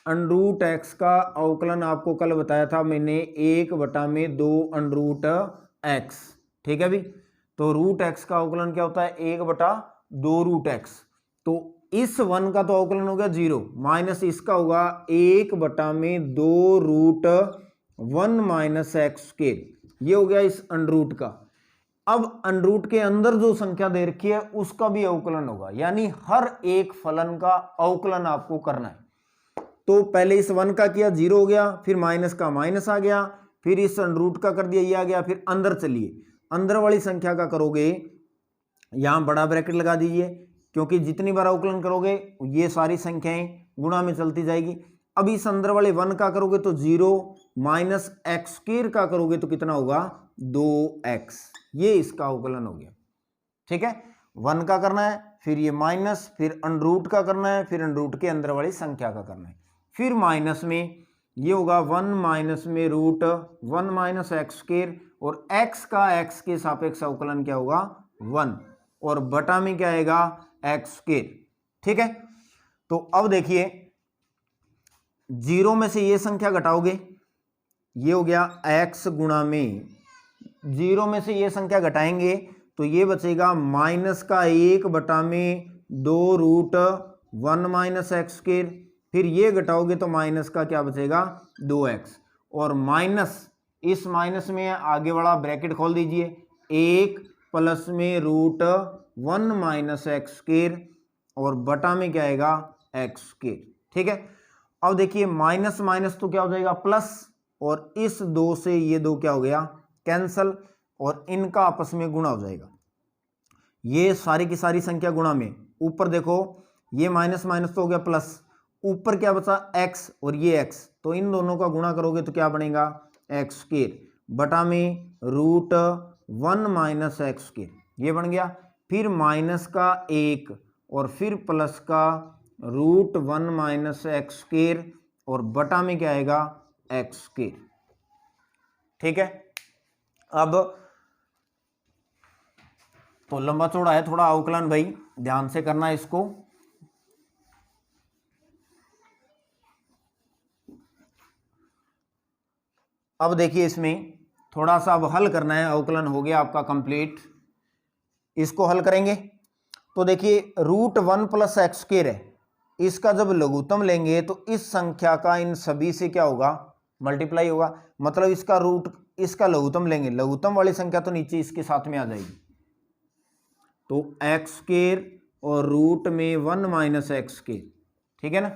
अनरूट x का अवकलन आपको कल बताया था मैंने 1/2 अनरूट x, ठीक है भी। तो रूट x का अवकलन क्या होता है 1/2 रूट x, तो इस 1 का तो अवकलन हो गया 0 माइनस इसका होगा 1/2 रूट 1 माइनस एक्स स्क्वायर, ये हो गया इस अनरूट का। अब अनरूट के अंदर जो संख्या दे रखी है उसका भी अवकलन होगा, यानी हर एक फलन का अवकलन आपको करना है। तो पहले इस 1 का किया 0 हो गया, फिर माइनस का माइनस आ गया, फिर इस अनरूट का कर दिया ये आ गया, फिर अंदर चलिए अंदर वाली संख्या का करोगे, यहां बड़ा ब्रैकेट लगा दीजिए, क्योंकि जितनी बार अवकलन करोगे ये सारी संख्याएं गुणा में चलती जाएगी। अब इस अंदर वाले 1 का करोगे तो 0 माइनस एक्स स्क्वायर का करोगे तो कितना होगा 2x, ये इसका अवकलन हो गया, ठीक है। 1 का करना है, फिर ये माइनस, फिर अनरूट का करना है, फिर अनरूट के अंदर वाली संख्या का करना है, फिर माइनस में ये होगा 1 माइनस में रूट 1 माइनस एक्स स्क्वायर, और x का x के सापेक्ष अवकलन क्या होगा 1, और बटा में क्या आएगा एक्स स्क्वायर, ठीक है। तो अब देखिए 0 में से ये संख्या घटाओगे, ये हो गया x गुणा में, 0 में से ये संख्या घटाएंगे तो ये बचेगा माइनस का 1/2 रूट 1 माइनस एक्स स्क्वायर, फिर ये घटाओगे तो माइनस का क्या बचेगा 2x, और माइनस इस माइनस में आगे वाला ब्रैकेट खोल दीजिए, 1 प्लस में रूट 1 माइनस एक्स स्क्वायर, और बटा में क्या आएगा एक्स स्क्वायर, ठीक है। अब देखिए माइनस माइनस तो क्या हो जाएगा प्लस, और इस 2 से ये 2 क्या हो गया कैंसल, और इनका आपस में गुणा हो जाएगा, ये सारी की सारी संख्या गुणा में। ऊपर देखो ये माइनस माइनस तो हो गया प्लस, ऊपर क्या बचा x और ये x, तो इन दोनों का गुणा करोगे तो क्या बनेगा एक्स स्क्वायर, बटा में रूट 1 माइनस एक्स स्क्वायर, ये बन गया। फिर माइनस का 1 और फिर प्लस का रूट 1 माइनस एक्स स्क्वायर, और बटा में क्या आएगा एक्स स्क्वायर, ठीक है। अब तो लंबा चौड़ा है थोड़ा अवकलन भाई, ध्यान से करना इसको। अब देखिए इसमें थोड़ा सा अब हल करना है, अवकलन हो गया आपका कंप्लीट, इसको हल करेंगे तो देखिए रूट 1 प्लस एक्स स्क्वायर है, इसका जब लघुत्तम लेंगे तो इस संख्या का इन सभी से क्या होगा मल्टीप्लाई होगा, मतलब इसका रूट, इसका लघुत्तम लेंगे, लघुत्तम वाली संख्या तो नीचे इसके साथ में आ जाएगी, तो एक्स स्क्वायर और रूट में 1 माइनस एक्स स्क्वायर, ठीक है ना।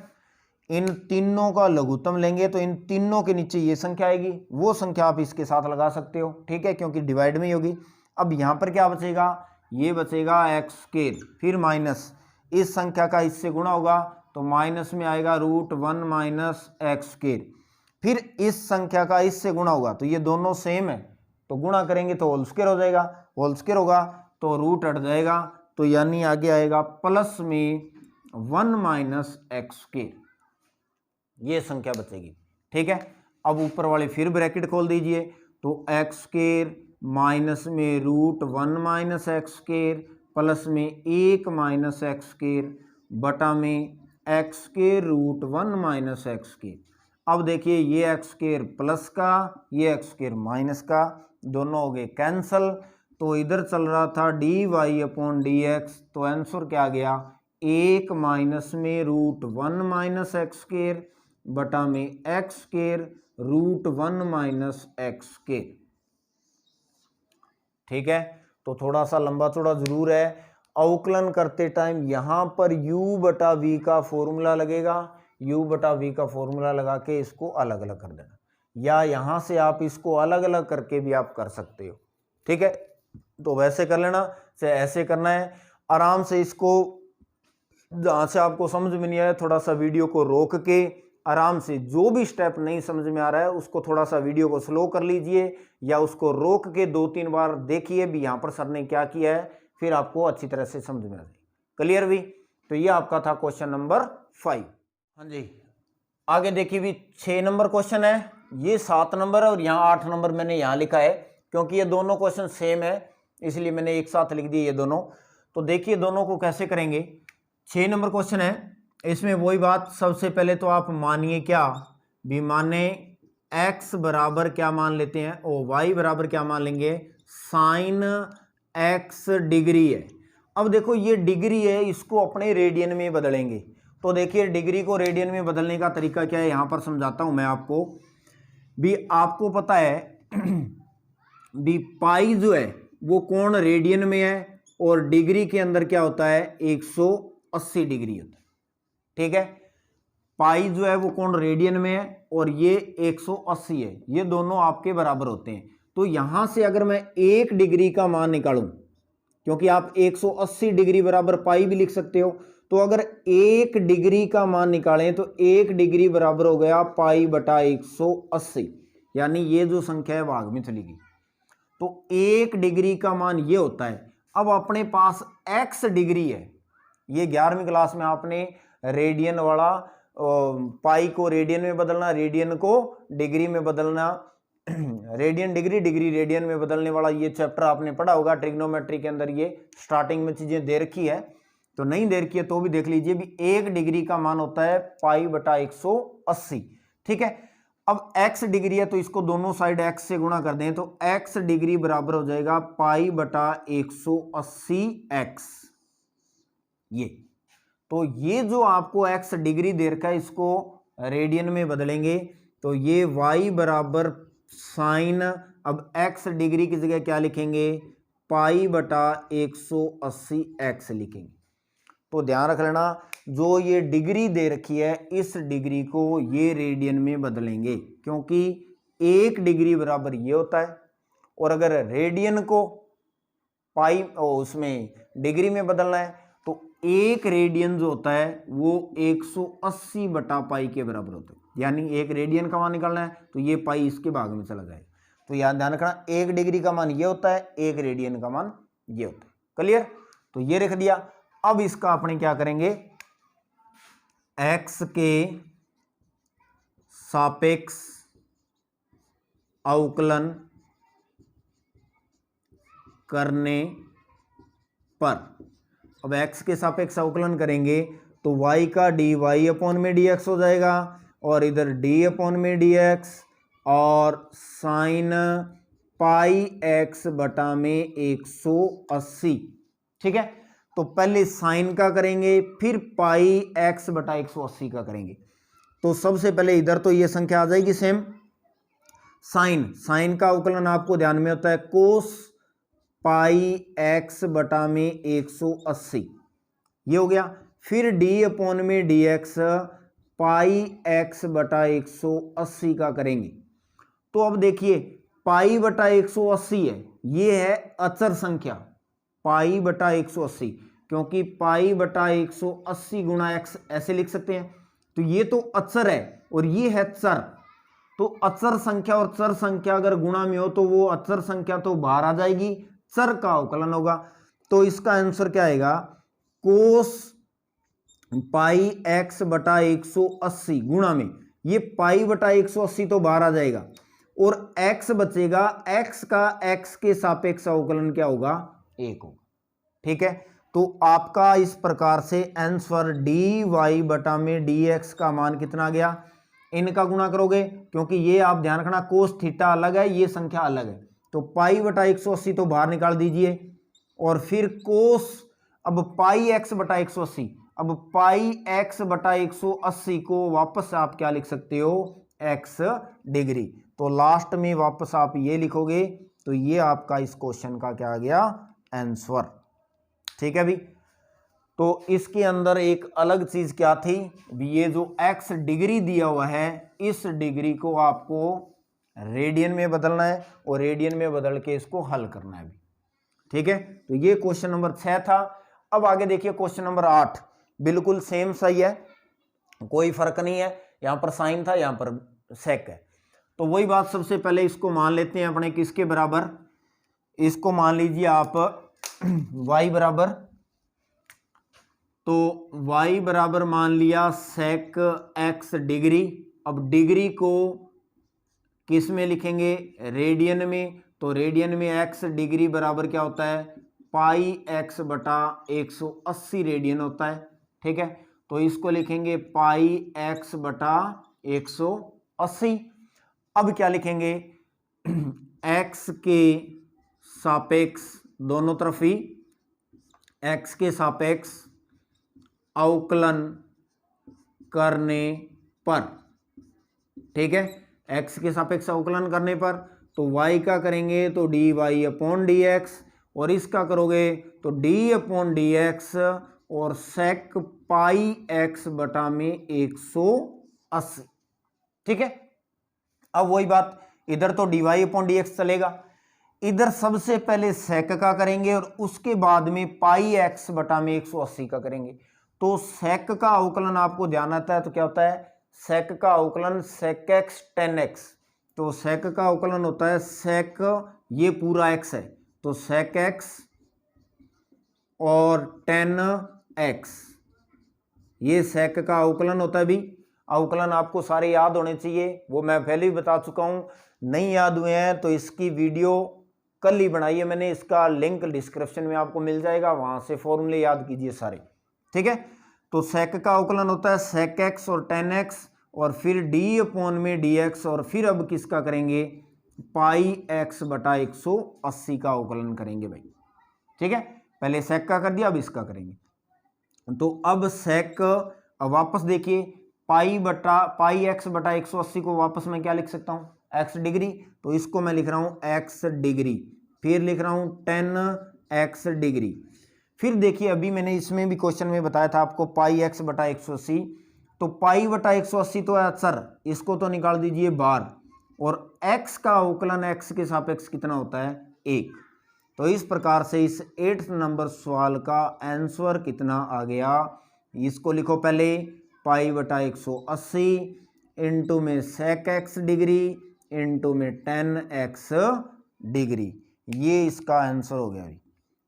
इन तीनों का लघुत्तम लेंगे तो इन तीनों के नीचे ये संख्या आएगी, वो संख्या आप इसके साथ लगा सकते हो, ठीक है, क्योंकि डिवाइड में ही होगी। अब यहाँ पर क्या बचेगा, ये बचेगा एक्स स्क्वायर, फिर माइनस इस संख्या का इससे गुणा होगा तो माइनस में आएगा रूट 1 माइनस एक्स स्क्वायर, फिर इस संख्या का इससे गुणा होगा तो ये दोनों सेम है तो गुणा करेंगे तो होल स्क्वायर हो जाएगा, होल स्क्वायर होगा तो रूट हट जाएगा, तो यानी आगे आएगा प्लस में 1 माइनस एक्स स्क्वायर, ये संख्या बचेगी, ठीक है। अब ऊपर वाले फिर ब्रैकेट खोल दीजिए, तो एक्स स्क्वायर माइनस में root 1 minus x square plus में 1 माइनस एक्स स्क्वायर, बटा में x square root 1 minus x square. अब देखिए ये एक्स स्क्वायर प्लस का, ये एक्स स्क्वायर माइनस का, दोनों हो गए कैंसल, तो इधर चल रहा था d y upon d x, तो आंसर क्या आ गया 1 माइनस में रूट 1 माइनस एक्स स्क्वायर, बटा में x square root 1 minus x square, ठीक है। तो थोड़ा सा लंबा चौड़ा जरूर है, अवकलन करते टाइम यहां पर u बटा v का फॉर्मूला लगेगा, u बटा v का फॉर्मूला लगा के इसको अलग अलग कर देना, या यहां से आप इसको अलग अलग करके भी आप कर सकते हो, ठीक है। तो वैसे कर लेना, चाहे ऐसे करना है, आराम से इसको, जहां से आपको समझ में नहीं आया थोड़ा सा वीडियो को रोक के आराम से, जो भी स्टेप नहीं समझ में आ रहा है उसको थोड़ा सा वीडियो को स्लो कर लीजिए या उसको रोक के 2-3 बार देखिए भी यहाँ पर सर ने क्या किया है, फिर आपको अच्छी तरह से समझ में आ जाए। क्लियर भी? तो ये आपका था क्वेश्चन नंबर 5। हाँ जी, आगे देखिए भी 6 नंबर क्वेश्चन है, ये 7 नंबर है और यहाँ 8 नंबर मैंने यहाँ लिखा है क्योंकि ये दोनों क्वेश्चन सेम है, इसलिए मैंने एक साथ लिख दिए ये दोनों। तो देखिए दोनों को कैसे करेंगे। 6 नंबर क्वेश्चन है, इसमें वही बात, सबसे पहले तो आप मानिए क्या भी, माने x बराबर क्या मान लेते हैं, ओ y बराबर क्या मान लेंगे, साइन x डिग्री है। अब देखो ये डिग्री है, इसको अपने रेडियन में बदलेंगे। तो देखिए डिग्री को रेडियन में बदलने का तरीका क्या है, यहां पर समझाता हूं मैं आपको भी। आपको पता है भी पाई जो है वो कोण रेडियन में है और डिग्री के अंदर क्या होता है, 180 डिग्री होता है। ठीक है, पाई जो है वो कोण रेडियन में है और ये 180 है, ये दोनों आपके बराबर होते हैं। तो यहां से अगर मैं 1 डिग्री का मान निकालूं, क्योंकि आप 180 डिग्री बराबर पाई भी लिख सकते हो, तो अगर 1 डिग्री का मान निकालें तो 1 डिग्री बराबर हो गया पाई बटा 180, यानी ये जो संख्या है भाग में चली गई। तो 1 डिग्री का मान ये होता है। अब अपने पास x डिग्री है, ये 11वीं क्लास में आपने रेडियन वाला पाई को रेडियन में बदलना, रेडियन को डिग्री में बदलना, रेडियन डिग्री, डिग्री रेडियन में बदलने वाला ये चैप्टर आपने पढ़ा होगा ट्रिग्नोमेट्री के अंदर। ये स्टार्टिंग में चीजें दे रखी है, तो नहीं दे रखी है तो भी देख लीजिए भी। 1 डिग्री का मान होता है पाई बटा 180। ठीक है, अब x डिग्री है तो इसको दोनों साइड x से गुणा कर दें तो x डिग्री बराबर हो जाएगा पाई बटा 180x। ये तो ये जो आपको x डिग्री दे रखा है इसको रेडियन में बदलेंगे तो ये y बराबर साइन, अब x डिग्री की जगह क्या लिखेंगे, पाई बटा 180x लिखेंगे। तो ध्यान रख लेना, जो ये डिग्री दे रखी है इस डिग्री को ये रेडियन में बदलेंगे, क्योंकि 1 डिग्री बराबर ये होता है। और अगर रेडियन को पाई उसमें डिग्री में बदलना है तो 1 रेडियन जो होता है वो 180 बटा पाई के बराबर होता है, यानी 1 रेडियन का मान निकालना है तो ये पाई इसके भाग में चला जाएगा। तो याद ध्यान रखना, 1 डिग्री का मान ये होता है, 1 रेडियन का मान ये होता है। क्लियर? तो ये रख दिया। अब इसका अपने क्या करेंगे, x के सापेक्ष अवकलन करने पर, अब x के सापेक्ष अवकलन करेंगे तो y का dy अपॉन में dx हो जाएगा और इधर d अपॉन में dx और साइन पाई x बटा में 180। ठीक है, तो पहले साइन का करेंगे फिर पाई x बटा 180 का करेंगे। तो सबसे पहले इधर तो ये संख्या आ जाएगी सेम, साइन का अवकलन आपको ध्यान में होता है कोस पाई x बटा में 180, ये हो गया। फिर d अपॉन में dx पाई x बटा 180 का करेंगे। तो अब देखिए पाई बटा 180 है, ये है अचर संख्या पाई बटा 180, क्योंकि पाई बटा 180 गुणा x ऐसे लिख सकते हैं। तो ये तो अचर है और ये है चर, तो अचर संख्या और चर संख्या अगर गुणा में हो तो वो अचर संख्या तो बाहर आ जाएगी, चर का अवकलन होगा। तो इसका आंसर क्या आएगा, कोस पाई x बटा 180 गुणा में ये पाई बटा 180 तो बाहर आ जाएगा और x बचेगा, x का x के सापेक्ष अवकलन क्या होगा, 1 होगा। ठीक है, तो आपका इस प्रकार से आंसर dy बटा में dx का मान कितना आ गया, इनका गुणा करोगे, क्योंकि ये आप ध्यान रखना कोस थीटा अलग है, ये संख्या अलग है। तो पाई बटा 180 तो बाहर निकाल दीजिए और फिर कोस, अब पाई x बटा 180, अब पाई x बटा 180 को वापस आप क्या लिख सकते हो, x डिग्री। तो लास्ट में वापस आप ये लिखोगे तो ये आपका इस क्वेश्चन का क्या आ गया, आंसर। ठीक है भी, तो इसके अंदर एक अलग चीज क्या थी, ये जो x डिग्री दिया हुआ है इस डिग्री को आपको रेडियन में बदलना है और रेडियन में बदल के इसको हल करना है भी। ठीक है, तो ये क्वेश्चन नंबर 6 था। अब आगे देखिए क्वेश्चन नंबर 8, बिल्कुल सेम सही है, कोई फर्क नहीं है। यहाँ पर साइन था, यहाँ पर सेक है। तो वही बात, सबसे पहले इसको मान लेते हैं अपने किसके बराबर, इसको मान लीजिए आप y बराबर, तो y बराबर मान लिया सेक x डिग्री। अब डिग्री को किस में लिखेंगे, रेडियन में, तो रेडियन में x डिग्री बराबर क्या होता है, पाई x बटा 180 रेडियन होता है। ठीक है, तो इसको लिखेंगे पाई x बटा 180। अब क्या लिखेंगे, x के सापेक्ष, दोनों तरफ ही x के सापेक्ष अवकलन करने पर, ठीक है, x के सापेक्ष अवकलन करने पर, तो y का करेंगे तो dy अपॉन dx, और इसका करोगे तो d अपॉन dx, और सेक पाई x बटा में 180। ठीक है, अब वही बात, इधर तो dy अपॉन dx चलेगा, इधर सबसे पहले सेक का करेंगे और उसके बाद में पाई x बटा में 180 का करेंगे। तो सेक का अवकलन आपको ध्यान आता है तो क्या होता है, सेक का अवकलन सेक x टेन x, तो सेक का अवकलन होता है सेक, ये पूरा x है तो सेक x और टेन x, ये सेक का अवकलन होता है। भी अवकलन आपको सारे याद होने चाहिए, वो मैं पहले ही बता चुका हूं, नहीं याद हुए हैं तो इसकी वीडियो कल ही बनाई है मैंने, इसका लिंक डिस्क्रिप्शन में आपको मिल जाएगा, वहां से फॉर्मूले याद कीजिए सारे। ठीक है, तो सेक का अवकलन होता है सेक x और टेन x, और फिर d अपॉन में dx, और फिर अब किसका करेंगे, पाई x बटा 180 का अवकलन करेंगे भाई। ठीक है, पहले सेक का कर दिया, अब इसका करेंगे। तो अब सेक, अब वापस देखिए, पाई x बटा 180 को वापस मैं क्या लिख सकता हूँ, x डिग्री, तो इसको मैं लिख रहा हूँ x डिग्री, फिर लिख रहा हूँ 10x डिग्री। फिर देखिए, अभी मैंने इसमें भी क्वेश्चन में बताया था आपको पाई x बटा 180, तो पाई बटा 180 तो है सर, इसको तो निकाल दीजिए बार, और x का अवकलन x के सापेक्ष कितना होता है, 1। तो इस प्रकार से इस 8th नंबर सवाल का आंसर कितना आ गया, इसको लिखो पहले, पाई बटा 180 इंटू में सेक x डिग्री इंटू में 10x डिग्री, ये इसका आंसर हो गया।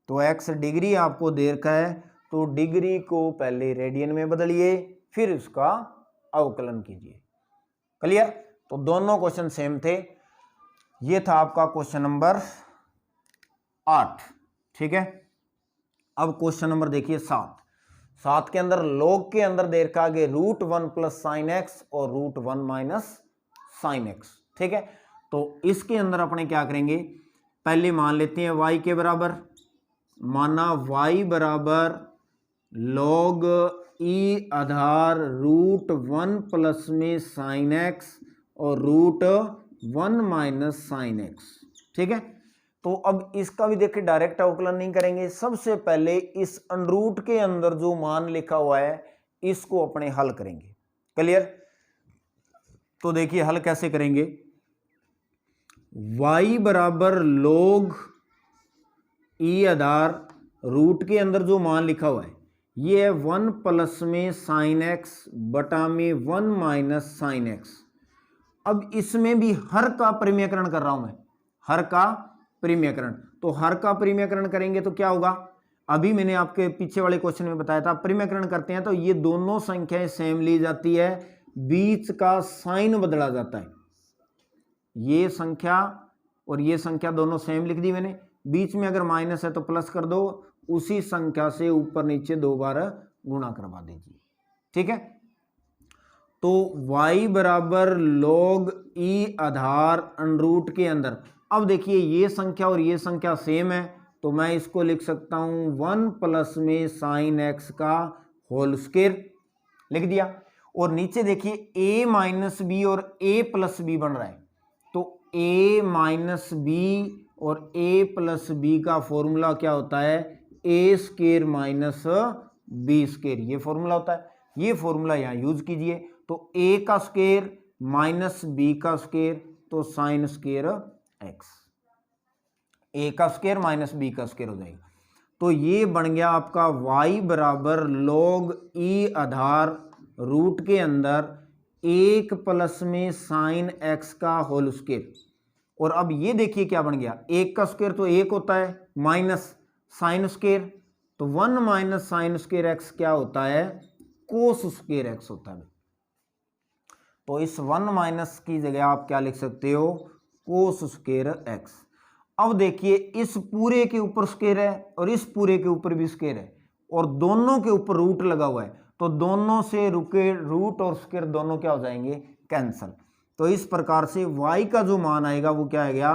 तो x डिग्री आपको दे रखा है, तो डिग्री को पहले रेडियन में बदलिए, फिर उसका अवकलन कीजिए। क्लियर, तो दोनों क्वेश्चन सेम थे। ये था आपका क्वेश्चन नंबर 8। ठीक है, अब क्वेश्चन नंबर देखिए 7 के अंदर लॉग के अंदर दे रखा है √1 प्लस साइन एक्स और √1 माइनस साइन एक्स। ठीक है, तो इसके अंदर अपने क्या करेंगे, पहले मान लेते हैं y के बराबर, माना y बराबर log e आधार √1 प्लस में साइन एक्स और √1 माइनस साइन एक्स। ठीक है, तो अब इसका भी देखिए डायरेक्ट अवकलन नहीं करेंगे, सबसे पहले इस अंडरूट के अंदर जो मान लिखा हुआ है इसको अपने हल करेंगे। क्लियर, तो देखिए हल कैसे करेंगे, y बराबर log e आधार रूट के अंदर जो मान लिखा हुआ है ये है 1 प्लस में साइन एक्स बटा में 1 माइनस साइन एक्स। अब इसमें भी हर का परिमेयकरण कर रहा हूं मैं, हर का परिमेयकरण, तो हर का परिमेयकरण करेंगे तो क्या होगा, अभी मैंने आपके पीछे वाले क्वेश्चन में बताया था, परिमेयकरण करते हैं तो ये दोनों संख्याएं सेम ली जाती है, बीच का साइन बदला जाता है, ये संख्या और ये संख्या दोनों सेम लिख दी मैंने, बीच में अगर माइनस है तो प्लस कर दो, उसी संख्या से ऊपर नीचे 2 बार गुणा करवा दीजिए। ठीक है, तो y बराबर log e आधार अंडरूट के अंदर, अब देखिए ये संख्या और ये संख्या सेम है तो मैं इसको लिख सकता हूं 1 प्लस में साइन एक्स का होल स्क्वायर, लिख दिया। और नीचे देखिए a माइनस बी और a प्लस बी बन रहा है, तो a माइनस बी और a प्लस बी का फॉर्मूला क्या होता है, a square minus b square, ये फॉर्मूला होता है, ये फॉर्मूला यहाँ यूज कीजिए। तो a का स्क्वायर माइनस b का स्क्वायर, तो साइन स्क्वायर x, a का स्क्वायर माइनस b का स्क्वायर हो जाएगा। तो ये बन गया आपका y बराबर log e आधार रूट के अंदर 1 प्लस में साइन एक्स का होल स्क्वायर। और अब ये देखिए क्या बन गया, 1 का स्क्वायर तो 1 होता है, माइनस साइन स्क्वायर, तो 1 माइनस साइन स्क्वायर एक्स क्या होता है, कोस स्क्वायर एक्स होता है। तो इस 1 माइनस की जगह आप क्या लिख सकते हो, कोस स्क्वायर एक्स। अब देखिए इस पूरे के ऊपर स्क्वायर है और इस पूरे के ऊपर भी स्क्वायर है और दोनों के ऊपर रूट लगा हुआ है, तो दोनों से रुके रूट और स्क्वायर दोनों क्या हो जाएंगे, कैंसल। तो इस प्रकार से y का जो मान आएगा वो क्या आएगा,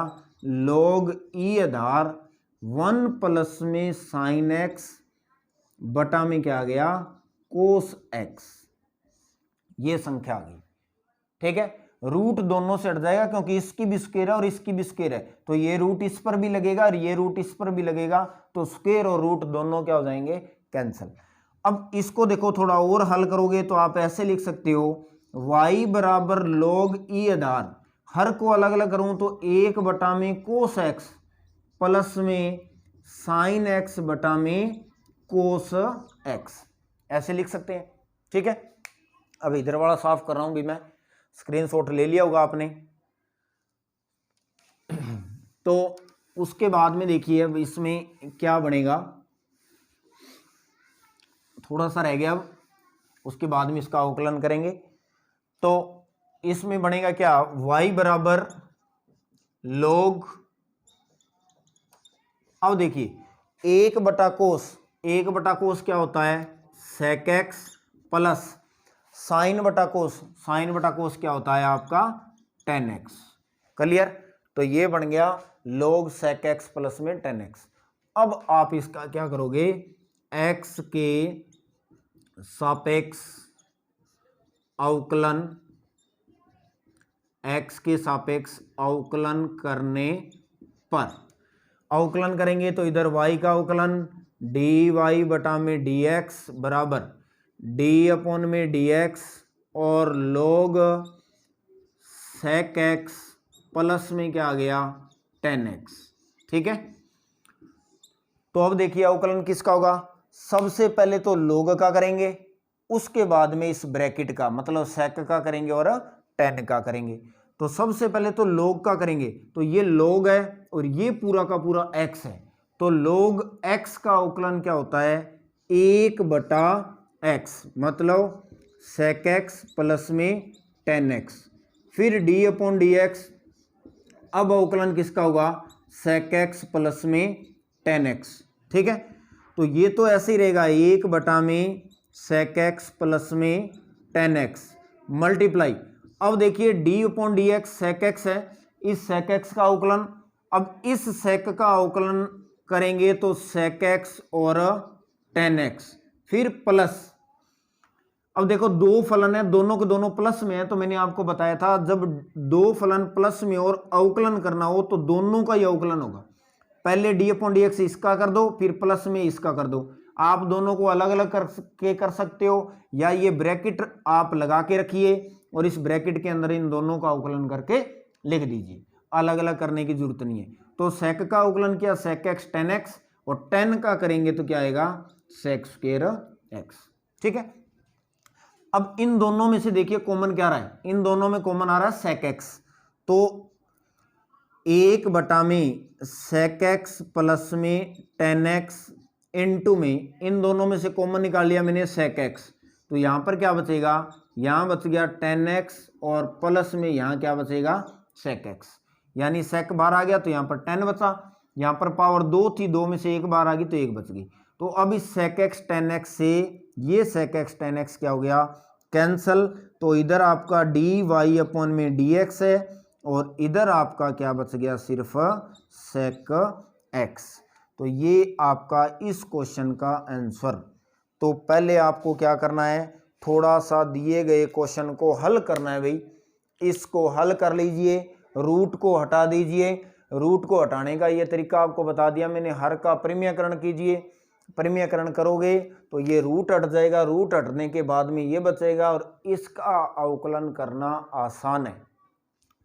log e आधार 1 प्लस में साइन एक्स बटा में क्या आ गया, कोस एक्स, ये संख्या आ गई। ठीक है, रूट दोनों से हट जाएगा क्योंकि इसकी भी स्क्वायर है और इसकी भी स्क्वायर है, तो ये रूट इस पर भी लगेगा और ये रूट इस पर भी लगेगा, तो स्क्वायर और रूट दोनों क्या हो जाएंगे, कैंसिल। अब इसको देखो थोड़ा और हल करोगे तो आप ऐसे लिख सकते हो, y बराबर log e आधार, हर को अलग अलग करूं तो 1 बटा में कोस एक्स प्लस में साइन एक्स बटा में कोस एक्स, ऐसे लिख सकते हैं। ठीक है, अब इधर वाला साफ कर रहा हूं भी मैं, स्क्रीनशॉट ले लिया होगा आपने। तो उसके बाद में देखिए अब इसमें क्या बनेगा, थोड़ा सा रह गया, अब उसके बाद में इसका अवकलन करेंगे। तो इसमें बनेगा क्या, y बराबर log, अब देखिए 1 बटा कोस क्या होता है, सेक एक्स प्लस साइन बटा कोस क्या होता है आपका, टेन एक्स। क्लियर, तो ये बन गया log सेक एक्स प्लस में टेन एक्स। अब आप इसका क्या करोगे, एक्स के सापेक्ष अवकलन, एक्स के सापेक्ष अवकलन करने पर, अवकलन करेंगे तो इधर y का अवकलन डी वाई बटा में डी एक्स बराबर डी अपॉन में डी एक्स और log सेक एक्स प्लस में क्या आ गया, टेन एक्स। ठीक है, तो अब देखिए अवकलन किसका होगा, सबसे पहले तो log का करेंगे, उसके बाद में इस ब्रैकेट का मतलब सेक का करेंगे और टेन का करेंगे। तो सबसे पहले तो log का करेंगे, तो ये log है और ये पूरा का पूरा x है, तो log x का अवकलन क्या होता है, 1 बटा x, मतलब सेक एक्स प्लस में टेन एक्स, फिर d अपॉन डी एक्स, अब अवकलन किसका होगा, सेक एक्स प्लस में टेन एक्स। ठीक है, तो ये तो ऐसे ही रहेगा, 1 बटा में सेक एक्स प्लस में टेन एक्स मल्टीप्लाई, अब देखिए d upon d x sec x है, इस सेक एक्स का अवकलन, अब इस सेक का अवकलन करेंगे तो सेक एक्स और टेन एक्स, फिर प्लस, अब देखो दो फलन है, दोनों के दोनों प्लस में है, तो मैंने आपको बताया था जब दो फलन प्लस में और अवकलन करना हो तो दोनों का ही अवकलन होगा। पहले d अपॉन डी एक्स इसका कर दो, फिर प्लस में इसका कर दो। आप दोनों को अलग अलग कर सकते हो, या ये ब्रैकेट आप लगा के रखिए और इस ब्रैकेट के अंदर इन दोनों का अवकलन करके लिख दीजिए, अलग अलग करने की जरूरत नहीं है। तो सेक का अवकलन क्या, सेक एक्स टेन एक्स, और टेन का करेंगे तो क्या आएगा, सेक स्क्वायर एक्स। ठीक है, अब इन दोनों में से देखिए कॉमन क्या रहा है, इन दोनों में कॉमन आ रहा है सेक एक्स, तो 1 बटा में सेक एक्स प्लस में टेन एक्स इंटू में इन दोनों में से कॉमन निकाल लिया मैंने सेक एक्स, तो यहाँ पर क्या बचेगा, यहाँ बच गया टेन एक्स और प्लस में यहाँ क्या बचेगा, सेक एक्स, यानी सेक बाहर आ गया तो यहाँ पर टेन बचा, यहाँ पर पावर 2 थी, 2 में से 1 बाहर आ गई तो 1 बच गई। तो अब इस सेक एक्स टेन एक्स से ये सेक एक्स टेन एक्स क्या हो गया, कैंसल, तो इधर आपका डी वाई अपॉन में डी एक्स है और इधर आपका क्या बच गया, सिर्फ सेक एक्स। तो ये आपका इस क्वेश्चन का आंसर। तो पहले आपको क्या करना है, थोड़ा सा दिए गए क्वेश्चन को हल करना है भाई, इसको हल कर लीजिए, रूट को हटा दीजिए। रूट को हटाने का ये तरीका आपको बता दिया मैंने, हर का परिमेयकरण कीजिए, परिमेयकरण करोगे तो ये रूट हट जाएगा, रूट हटने के बाद में ये बचेगा और इसका अवकलन करना आसान है।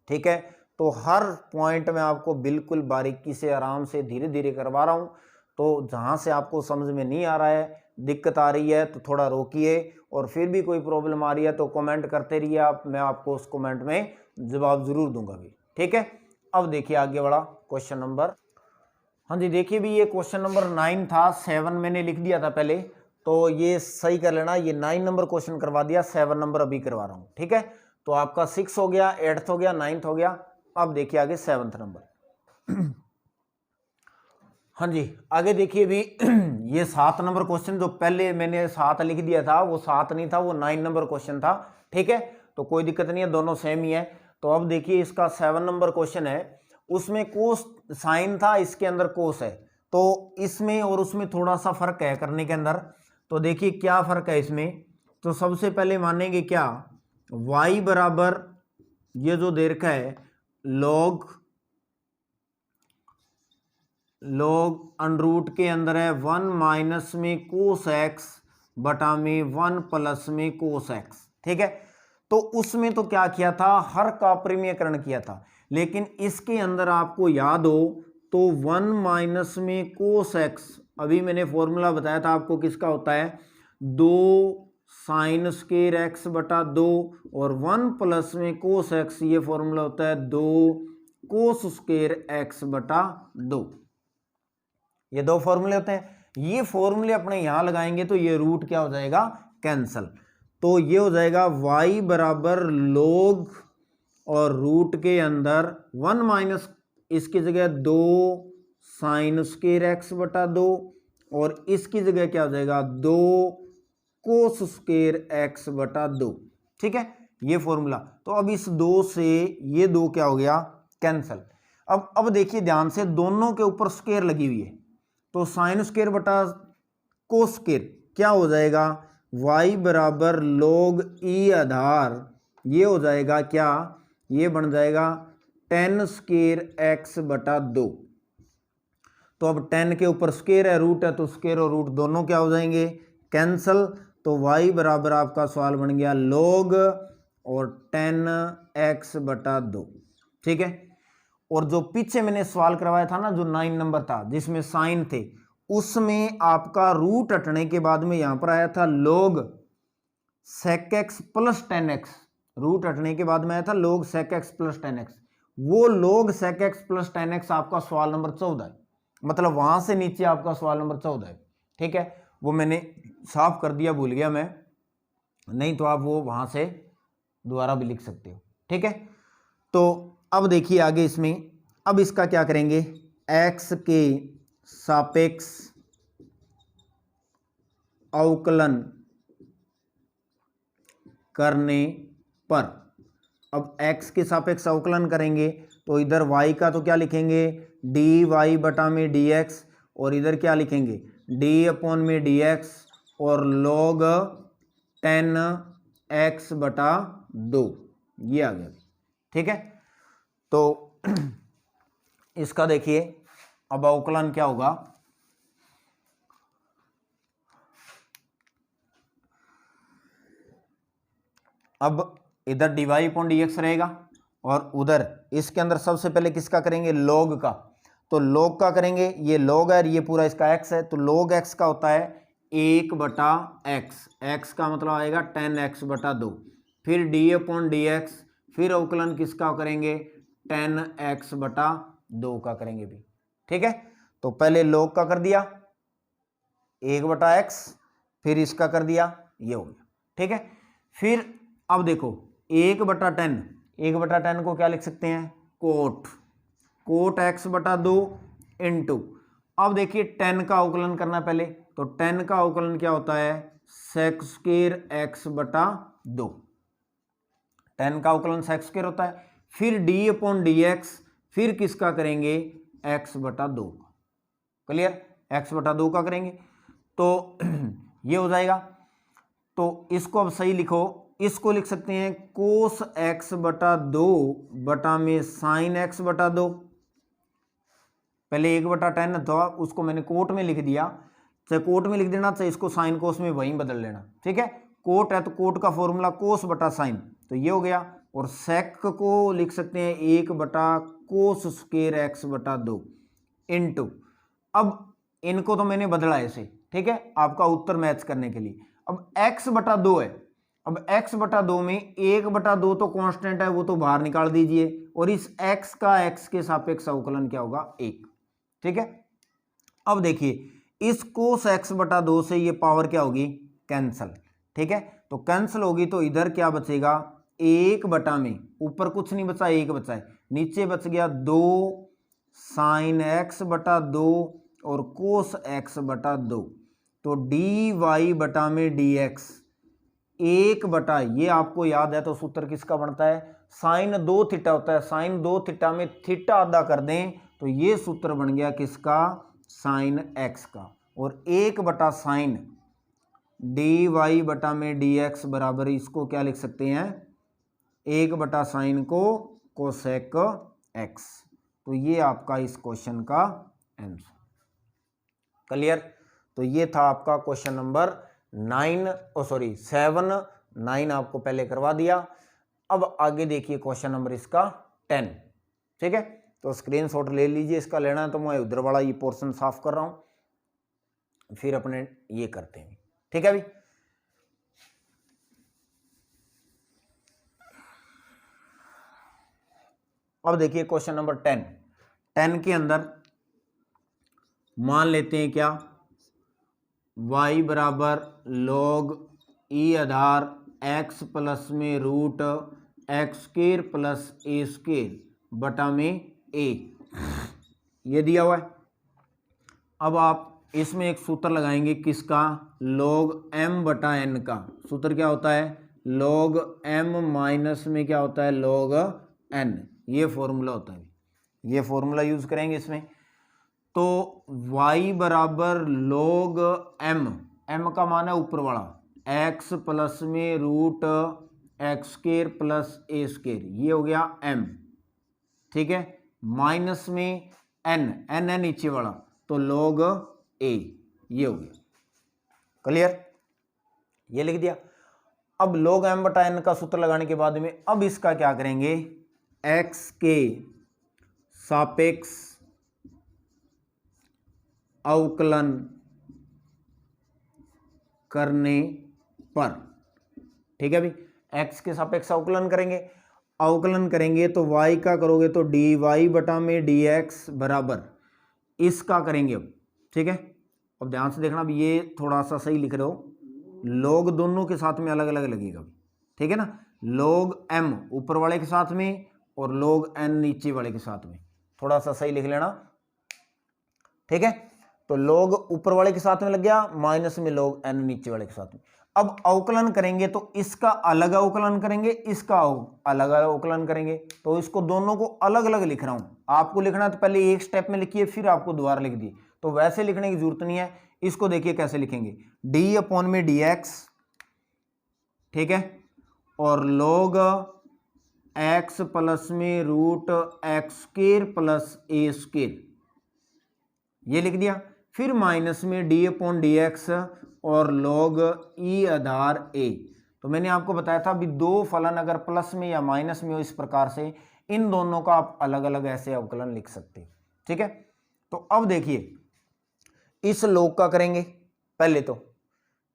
ठीक है, तो हर पॉइंट में आपको बिल्कुल बारीकी से आराम से धीरे धीरे करवा रहा हूँ, तो जहाँ से आपको समझ में नहीं आ रहा है, दिक्कत आ रही है, तो थोड़ा रोकिए, और फिर भी कोई प्रॉब्लम आ रही है तो कमेंट करते रहिए आप, मैं आपको उस कमेंट में जवाब ज़रूर दूंगा भी। ठीक है, अब देखिए आगे बढ़ा क्वेश्चन नंबर। हाँ जी, देखिए भी ये क्वेश्चन नंबर 9 था, 7 मैंने लिख दिया था पहले, तो ये सही कर लेना, ये 9 नंबर क्वेश्चन करवा दिया, 7 नंबर अभी करवा रहा हूँ। ठीक है, तो आपका 6 हो गया, 8th हो गया, 9th हो गया। अब देखिए आगे 7th नंबर। हाँ जी, आगे देखिए भी ये 7 नंबर क्वेश्चन जो पहले मैंने 7 लिख दिया था वो 7 नहीं था, वो 9 नंबर क्वेश्चन था। ठीक है, तो कोई दिक्कत नहीं है, दोनों सेम ही है। तो अब देखिए इसका 7 नंबर क्वेश्चन है, उसमें कोस साइन था, इसके अंदर कोस है, तो इसमें और उसमें थोड़ा सा फर्क है करने के अंदर। तो देखिए क्या फर्क है इसमें, तो सबसे पहले मानेंगे क्या, y बराबर ये जो दे रखा है log अंडरूट के अंदर है 1 माइनस में कोस एक्स बटा में 1 प्लस में कोस एक्स। ठीक है, तो उसमें तो क्या किया था, हर का परिमेयकरण किया था, लेकिन इसके अंदर आपको याद हो तो 1 माइनस में कोस एक्स, अभी मैंने फॉर्मूला बताया था आपको किसका होता है, 2 साइन स्क्वायर एक्स बटा 2, और 1 प्लस में कोस एक्स, ये फॉर्मूला होता है 2 कोस स्क्वायर एक्स बटा 2। ये दो फॉर्मूले होते हैं, ये फॉर्मूले अपने यहां लगाएंगे तो ये रूट क्या हो जाएगा, कैंसल। तो ये हो जाएगा y बराबर log और रूट के अंदर 1 माइनस इसकी जगह 2 साइन स्क्वायर एक्स बटा 2, और इसकी जगह क्या हो जाएगा 2 कोस स्क्वायर एक्स बटा 2। ठीक है, ये फॉर्मूला। तो अब इस 2 से ये 2 क्या हो गया, कैंसल। अब देखिए ध्यान से, दोनों के ऊपर स्क्वायर लगी हुई है, तो साइन स्क्वायर बटा कोस स्क्वायर क्या हो जाएगा, y बराबर log e आधार, ये हो जाएगा क्या, ये बन जाएगा 10 स्क्वायर x बटा 2। तो अब 10 के ऊपर स्क्वायर है, रूट है, तो स्क्वायर और रूट दोनों क्या हो जाएंगे, कैंसल। तो y बराबर आपका सवाल बन गया log और 10x बटा 2। ठीक है, और जो पीछे मैंने सवाल करवाया था ना, जो 9 नंबर था जिसमें साइन थे, उसमें आपका रूट हटने के बाद में यहां पर आया था log sec x plus 10x, root हटने के बाद में आया था log sec x plus 10x, वो log sec x plus 10x आपका सवाल नंबर 14 है, मतलब वहां से नीचे आपका सवाल नंबर 14 है। ठीक है, वो मैंने साफ कर दिया, भूल गया मैं, नहीं तो आप वो वहां से दोबारा भी लिख सकते हो। ठीक है, तो अब देखिए आगे इसमें, अब इसका क्या करेंगे, x के सापेक्ष अवकलन करने पर, अब x के सापेक्ष अवकलन करेंगे तो इधर y का तो क्या लिखेंगे, dy बटा में dx, और इधर क्या लिखेंगे d अपॉन में dx, और log 10x बटा 2, ये आ गया। ठीक है, तो इसका देखिए अब अवकलन क्या होगा, अब इधर dy अपॉन dx रहेगा, और उधर इसके अंदर सबसे पहले किसका करेंगे, log का, तो log का करेंगे, ये log है, ये पूरा इसका x है, तो log x का होता है 1 बटा x, x का मतलब आएगा 10x बटा 2, फिर d अपॉन dx, फिर अवकलन किसका करेंगे, 10x बटा 2 का करेंगे भी। ठीक है, तो पहले log का कर दिया 1 बटा x, फिर इसका कर दिया, ये हो गया। ठीक है, फिर अब देखो 1 बटा 10, 1 बटा 10 को क्या लिख सकते हैं, कोट x बटा 2 इंटू, अब देखिए 10 का अवकलन करना पहले, तो 10 का अवकलन क्या होता है, सेक स्क्वायर x बटा 2, 10 का अवकलन सेक स्क्वायर होता है, फिर d अपॉन dx, फिर किसका करेंगे, x बटा 2 का, क्लियर, x बटा 2 का करेंगे, तो ये हो जाएगा। तो इसको अब सही लिखो, इसको लिख सकते हैं कोस x बटा 2 बटा में साइन x बटा 2, पहले 1 बटा 10 था, उसको मैंने कोट में लिख दिया, चाहे कोट में लिख देना, चाहे इसको साइन कोस में वहीं बदल लेना। ठीक है, कोट है तो कोट का फॉर्मूला कोस बटा साइन, तो ये हो गया, और सेक को लिख सकते हैं 1 बटा कोस स्क्वायर एक्स बटा 2 इंटू, अब इनको तो मैंने बदला ऐसे, ठीक है, आपका उत्तर मैच करने के लिए। अब x बटा 2 है, अब x बटा 2 में 1 बटा 2 तो कांस्टेंट है, वो तो बाहर निकाल दीजिए, और इस x का x के सापेक्ष अवकलन क्या होगा 1, ठीक है। अब देखिए इस कोस x बटा 2 से ये पावर क्या होगी कैंसल, ठीक है, तो कैंसल होगी तो इधर क्या बचेगा 1 बटा में, ऊपर कुछ नहीं बचा 1 बचा है, नीचे बच गया 2 साइन x बटा 2 और कोस x बटा 2, तो डी वाई बटा में डी एक्स 1 बटा, ये आपको याद है तो सूत्र किसका बनता है साइन 2 थीटा होता है, साइन 2 थीटा में थीटा आधा कर दें तो ये सूत्र बन गया किसका साइन x का, और 1 बटा साइन डी वाई बटा में डी एक्स बराबर इसको क्या लिख सकते हैं 1 बटा साइन को कोसेक x, तो ये आपका इस क्वेश्चन का आंसर। क्लियर, तो ये था आपका क्वेश्चन नंबर 7, 9 आपको पहले करवा दिया। अब आगे देखिए क्वेश्चन नंबर इसका 10, ठीक है, तो स्क्रीनशॉट ले लीजिए, इसका लेना है तो मैं उधर वाला ये पोर्शन साफ कर रहा हूं, फिर अपने ये करते हैं, ठीक है भाई। अब देखिए क्वेश्चन नंबर 10 के अंदर मान लेते हैं क्या y बराबर log e आधार x प्लस में root x square plus a square बटा में a, ये दिया हुआ है। अब आप इसमें एक सूत्र लगाएंगे किसका log m बटा n का, सूत्र क्या होता है log m माइनस में क्या होता है log n, ये फॉर्मूला होता है, ये फॉर्मूला यूज करेंगे इसमें। तो y बराबर log m का मान है ऊपर वाला x प्लस में root x square plus a square, ये हो गया m, ठीक है, माइनस में n है नीचे वाला तो log a, ये हो गया। क्लियर, ये लिख दिया। अब log m बटा n का सूत्र लगाने के बाद में अब इसका क्या करेंगे x के सापेक्ष अवकलन करने पर, ठीक है भाई, x के सापेक्ष अवकलन करेंगे तो y का करोगे तो डी वाई बटा में डी एक्स बराबर इसका करेंगे अब, ठीक है। अब ध्यान से देखना, अब ये थोड़ा सा सही लिख रहे हो, log दोनों के साथ में अलग अलग लगेगा, ठीक है ना, log m ऊपर वाले के साथ में और log n नीचे वाले के साथ में, थोड़ा सा सही लिख लेना, ठीक है। तो log ऊपर वाले के साथ में लग गया, माइनस में log n नीचे वाले के साथ में। अब अवकलन करेंगे तो इसका अलग अवकलन करेंगे, इसका अलग अवकलन करेंगे, तो इसको दोनों को अलग अलग लिख रहा हूं, आपको लिखना तो पहले एक स्टेप में लिखिए फिर आपको दोबारा लिख दिए, तो वैसे लिखने की जरूरत नहीं है। इसको देखिए कैसे लिखेंगे, डी अपॉन में डी एक्स, ठीक है, और log x प्लस में root x square plus a square, ये लिख दिया। फिर माइनस में डी अपॉन डी एक्स और log e आधार a, तो मैंने आपको बताया था अभी दो फलन अगर प्लस में या माइनस में हो इस प्रकार से, इन दोनों का आप अलग अलग ऐसे अवकलन लिख सकते हैं, ठीक है। तो अब देखिए इस log का करेंगे पहले, तो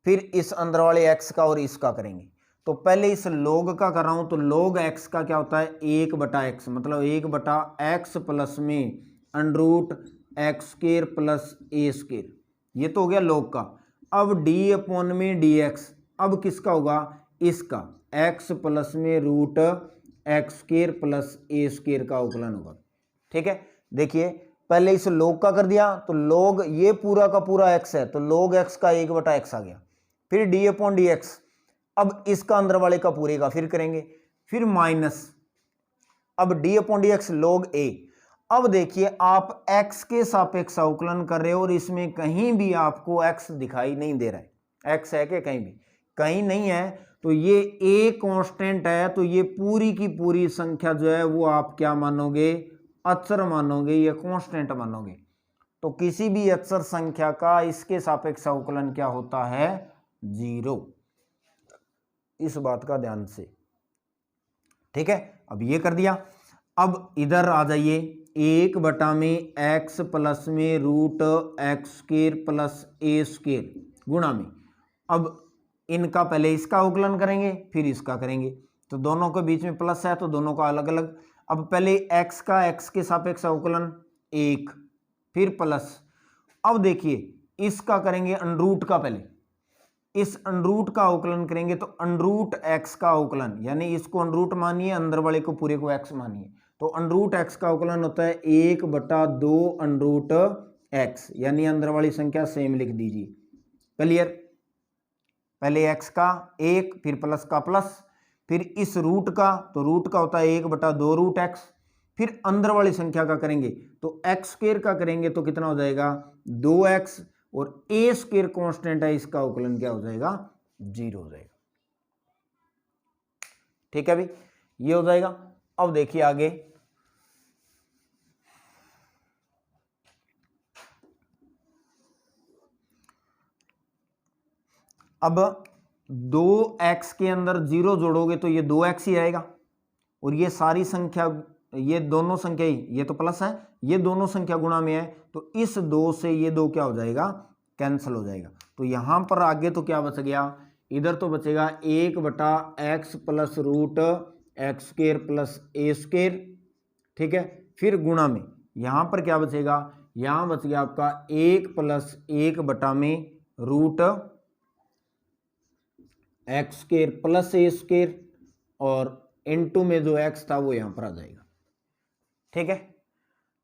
फिर इस अंदर वाले x का और इसका करेंगे। तो पहले इस log का कर रहा हूं, तो log x का क्या होता है 1 बटा x, मतलब 1 बटा x प्लस में under root x square plus a square, ये तो हो गया log का। अब d अपॉन में dx, अब किसका होगा इसका x प्लस में root x square plus a square का अवकलन होगा, ठीक है। देखिए पहले इस log का कर दिया, तो log ये पूरा का पूरा x है, तो log x का 1 बटा x आ गया। फिर d अपॉन डी एक्स, अब इसका अंदर वाले का पूरे का फिर करेंगे, फिर माइनस, अब d upon d x log a। अब देखिए आप x के सापेक्ष अवकलन कर रहे हो और इसमें कहीं भी आपको x दिखाई नहीं दे रहा है, x है कि कहीं नहीं है, तो ये a कांस्टेंट है, तो ये पूरी की पूरी संख्या जो है वो आप क्या मानोगे अचर मानोगे या कांस्टेंट मानोगे। तो किसी भी अचर संख्या का इसके सापेक्ष अवकलन क्या होता है 0, इस बात का ध्यान से, ठीक है। अब ये कर दिया, अब इधर आ जाइए, 1 बटा में एक्स प्लस में root x square plus a square गुणा में, अब इनका पहले इसका अवकलन करेंगे फिर इसका करेंगे, तो दोनों के बीच में प्लस है तो दोनों का अलग अलग। अब पहले x का x के सापेक्ष अवकलन 1 फिर प्लस, अब देखिए इसका करेंगे अनरूट का, पहले इस अनरूट का अवकलन करेंगे तो अनरूट x का अवकलन, यानी इसको अनरूट मानिए अंदर वाले को पूरे को x मानिए, तो अनरूट x का अवकलन होता है 1/2 अनरूट x, यानी अंदर वाली संख्या सेम लिख दीजिए। क्लियर, पहले x का 1 फिर प्लस का प्लस, फिर इस रूट का, तो रूट का होता है 1/2 रूट x, फिर अंदर वाली संख्या का करेंगे तो एक्स स्क्वायर का करेंगे तो कितना हो जाएगा 2x, और ए स्क्वायर कांस्टेंट है इसका अवकलन क्या हो जाएगा 0 हो जाएगा। ठीक है भाई, ये हो जाएगा। अब देखिए आगे, अब 2x के अंदर 0 जोड़ोगे तो ये 2x ही आएगा, और ये सारी संख्या, ये दोनों संख्या ही, ये तो प्लस है, ये दोनों संख्या गुणा में है, तो इस 2 से ये 2 क्या हो जाएगा कैंसिल हो जाएगा। तो यहां पर आगे तो क्या बच गया, इधर तो बचेगा 1/x plus root x square plus a square, ठीक है, फिर गुणा में यहां पर क्या बचेगा, यहां बच गया आपका 1 + 1/में root x square plus a square, और इनटू में जो x था वो यहां पर आ जाएगा। ठीक है,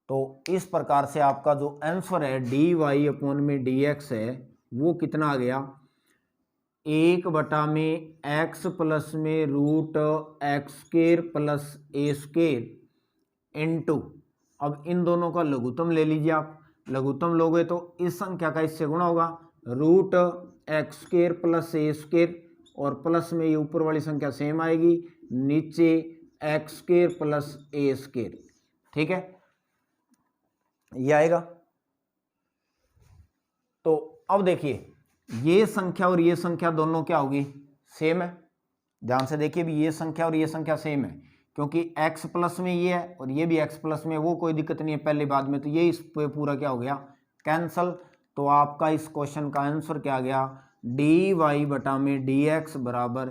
तो इस प्रकार से आपका जो आंसर है dy/dx है वो कितना आ गया, 1/में x प्लस में root x square plus a square into, अब इन दोनों का लघुत्तम ले लीजिए आप, लघुत्तम लोगे तो इस संख्या का इससे गुणा होगा, root x square plus a square, और प्लस में ये ऊपर वाली संख्या सेम आएगी, नीचे x square plus a square. ठीक है, ये आएगा। तो अब देखिए ये संख्या और ये संख्या दोनों क्या होगी सेम है, ध्यान से देखिए भी ये संख्या और ये संख्या सेम है, क्योंकि x प्लस में ये है और ये भी x प्लस में, वो कोई दिक्कत नहीं है पहले बाद में, तो ये इस पे पूरा क्या हो गया कैंसल। तो आपका इस क्वेश्चन का आंसर क्या आ गया, dy/dx बराबर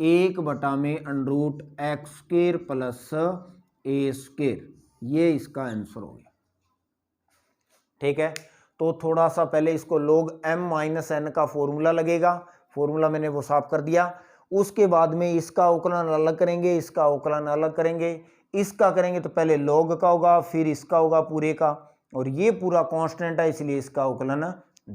1/में under root x square plus a square, ये इसका आंसर हो गया। ठीक है, तो थोड़ा सा पहले इसको log m-n का फॉर्मूला लगेगा, फॉर्मूला मैंने वो साफ कर दिया, उसके बाद में इसका अवकलन अलग करेंगे, इसका अवकलन अलग करेंगे, इसका करेंगे तो पहले log का होगा फिर इसका होगा पूरे का, और ये पूरा कांस्टेंट है इसलिए इसका अवकलन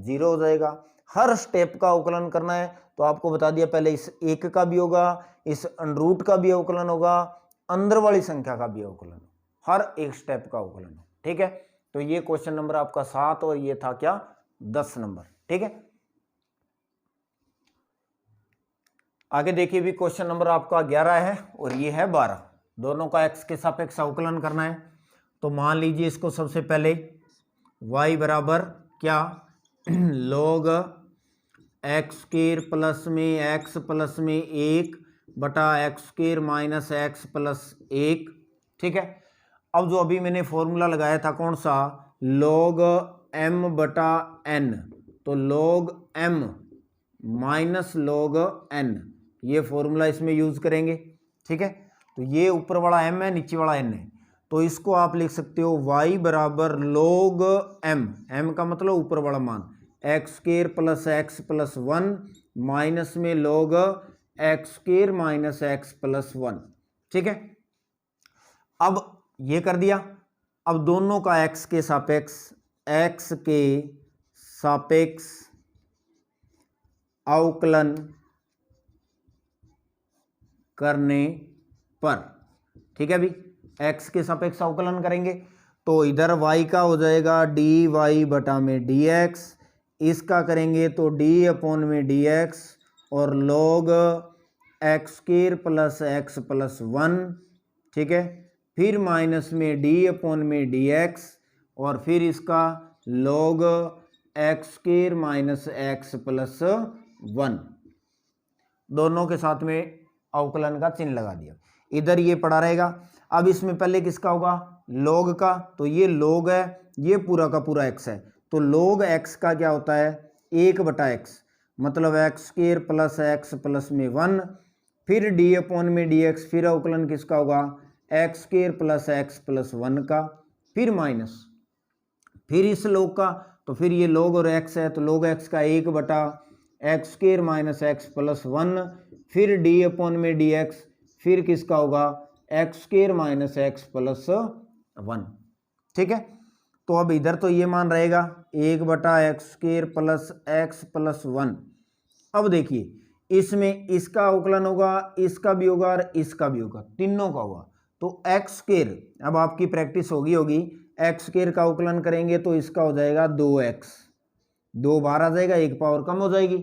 0 हो जाएगा। हर स्टेप का अवकलन करना है तो आपको बता दिया, पहले इस एक का भी होगा, इस अंडरूट का भी अवकलन होगा, अंदर वाली संख्या का भी अवकलन, हर एक स्टेप का अवकलन। ठीक है, तो ये क्वेश्चन नंबर आपका 7 और ये था क्या 10 नंबर। ठीक है, आगे देखिए भी क्वेश्चन नंबर आपका 11 है और ये है 12, दोनों का x के सापेक्ष अवकलन करना है। तो मान लीजिए इसको सबसे पहले y बराबर क्या log एक्स स्क्वायर प्लस में x प्लस में 1/x square minus x plus 1। ठीक है, अब जो अभी मैंने फॉर्मूला लगाया था कौन सा, log m/n, तो log m minus log n, ये फॉर्मूला इसमें यूज करेंगे। ठीक है, तो ये ऊपर वाला m है नीचे वाला n है, तो इसको आप लिख सकते हो y बराबर log m का मतलब ऊपर वाला मान, x square plus x plus 1 minus में log x square minus x plus 1। ठीक है, अब ये कर दिया, अब दोनों का x के सापेक्ष अवकलन करने पर, ठीक है भी, x के सापेक्ष अवकलन करेंगे तो इधर y का हो जाएगा dy/dx, इसका करेंगे तो d/dx, और log x square plus x plus 1। ठीक है, फिर माइनस में d/dx, और फिर इसका log x square minus x plus 1, दोनों के साथ में अवकलन का चिन्ह लगा दिया, इधर ये पड़ा रहेगा। अब इसमें पहले किसका होगा log का, तो ये log है, ये पूरा का पूरा x है, तो log x का क्या होता है 1/x, मतलब x square plus x plus में 1, फिर डी अपॉन में डी एक्स, फिर अवकलन किसका होगा x square plus x plus 1 का, फिर माइनस, फिर इस लोग का, तो फिर ये लोग और एक्स है तो लोग एक्स का 1/एक्स स्क्वायर माइनस एक्स प्लस 1, फिर डी अपॉन में डी एक्स, फिर किसका होगा x square minus x plus 1। ठीक है, तो अब इधर तो ये मान रहेगा 1/एक्स स्क्वायर प्लस एक्स प्लस 1। अब देखिए इसमें इसका अवकलन होगा, इसका भी होगा और इसका भी होगा, तीनों का होगा, तो एक्स स्क्वायर, अब आपकी प्रैक्टिस होगी एक्स स्क्वायर का अवकलन करेंगे तो इसका हो जाएगा 2x, 2 बाहर आ जाएगा, एक पावर कम हो जाएगी,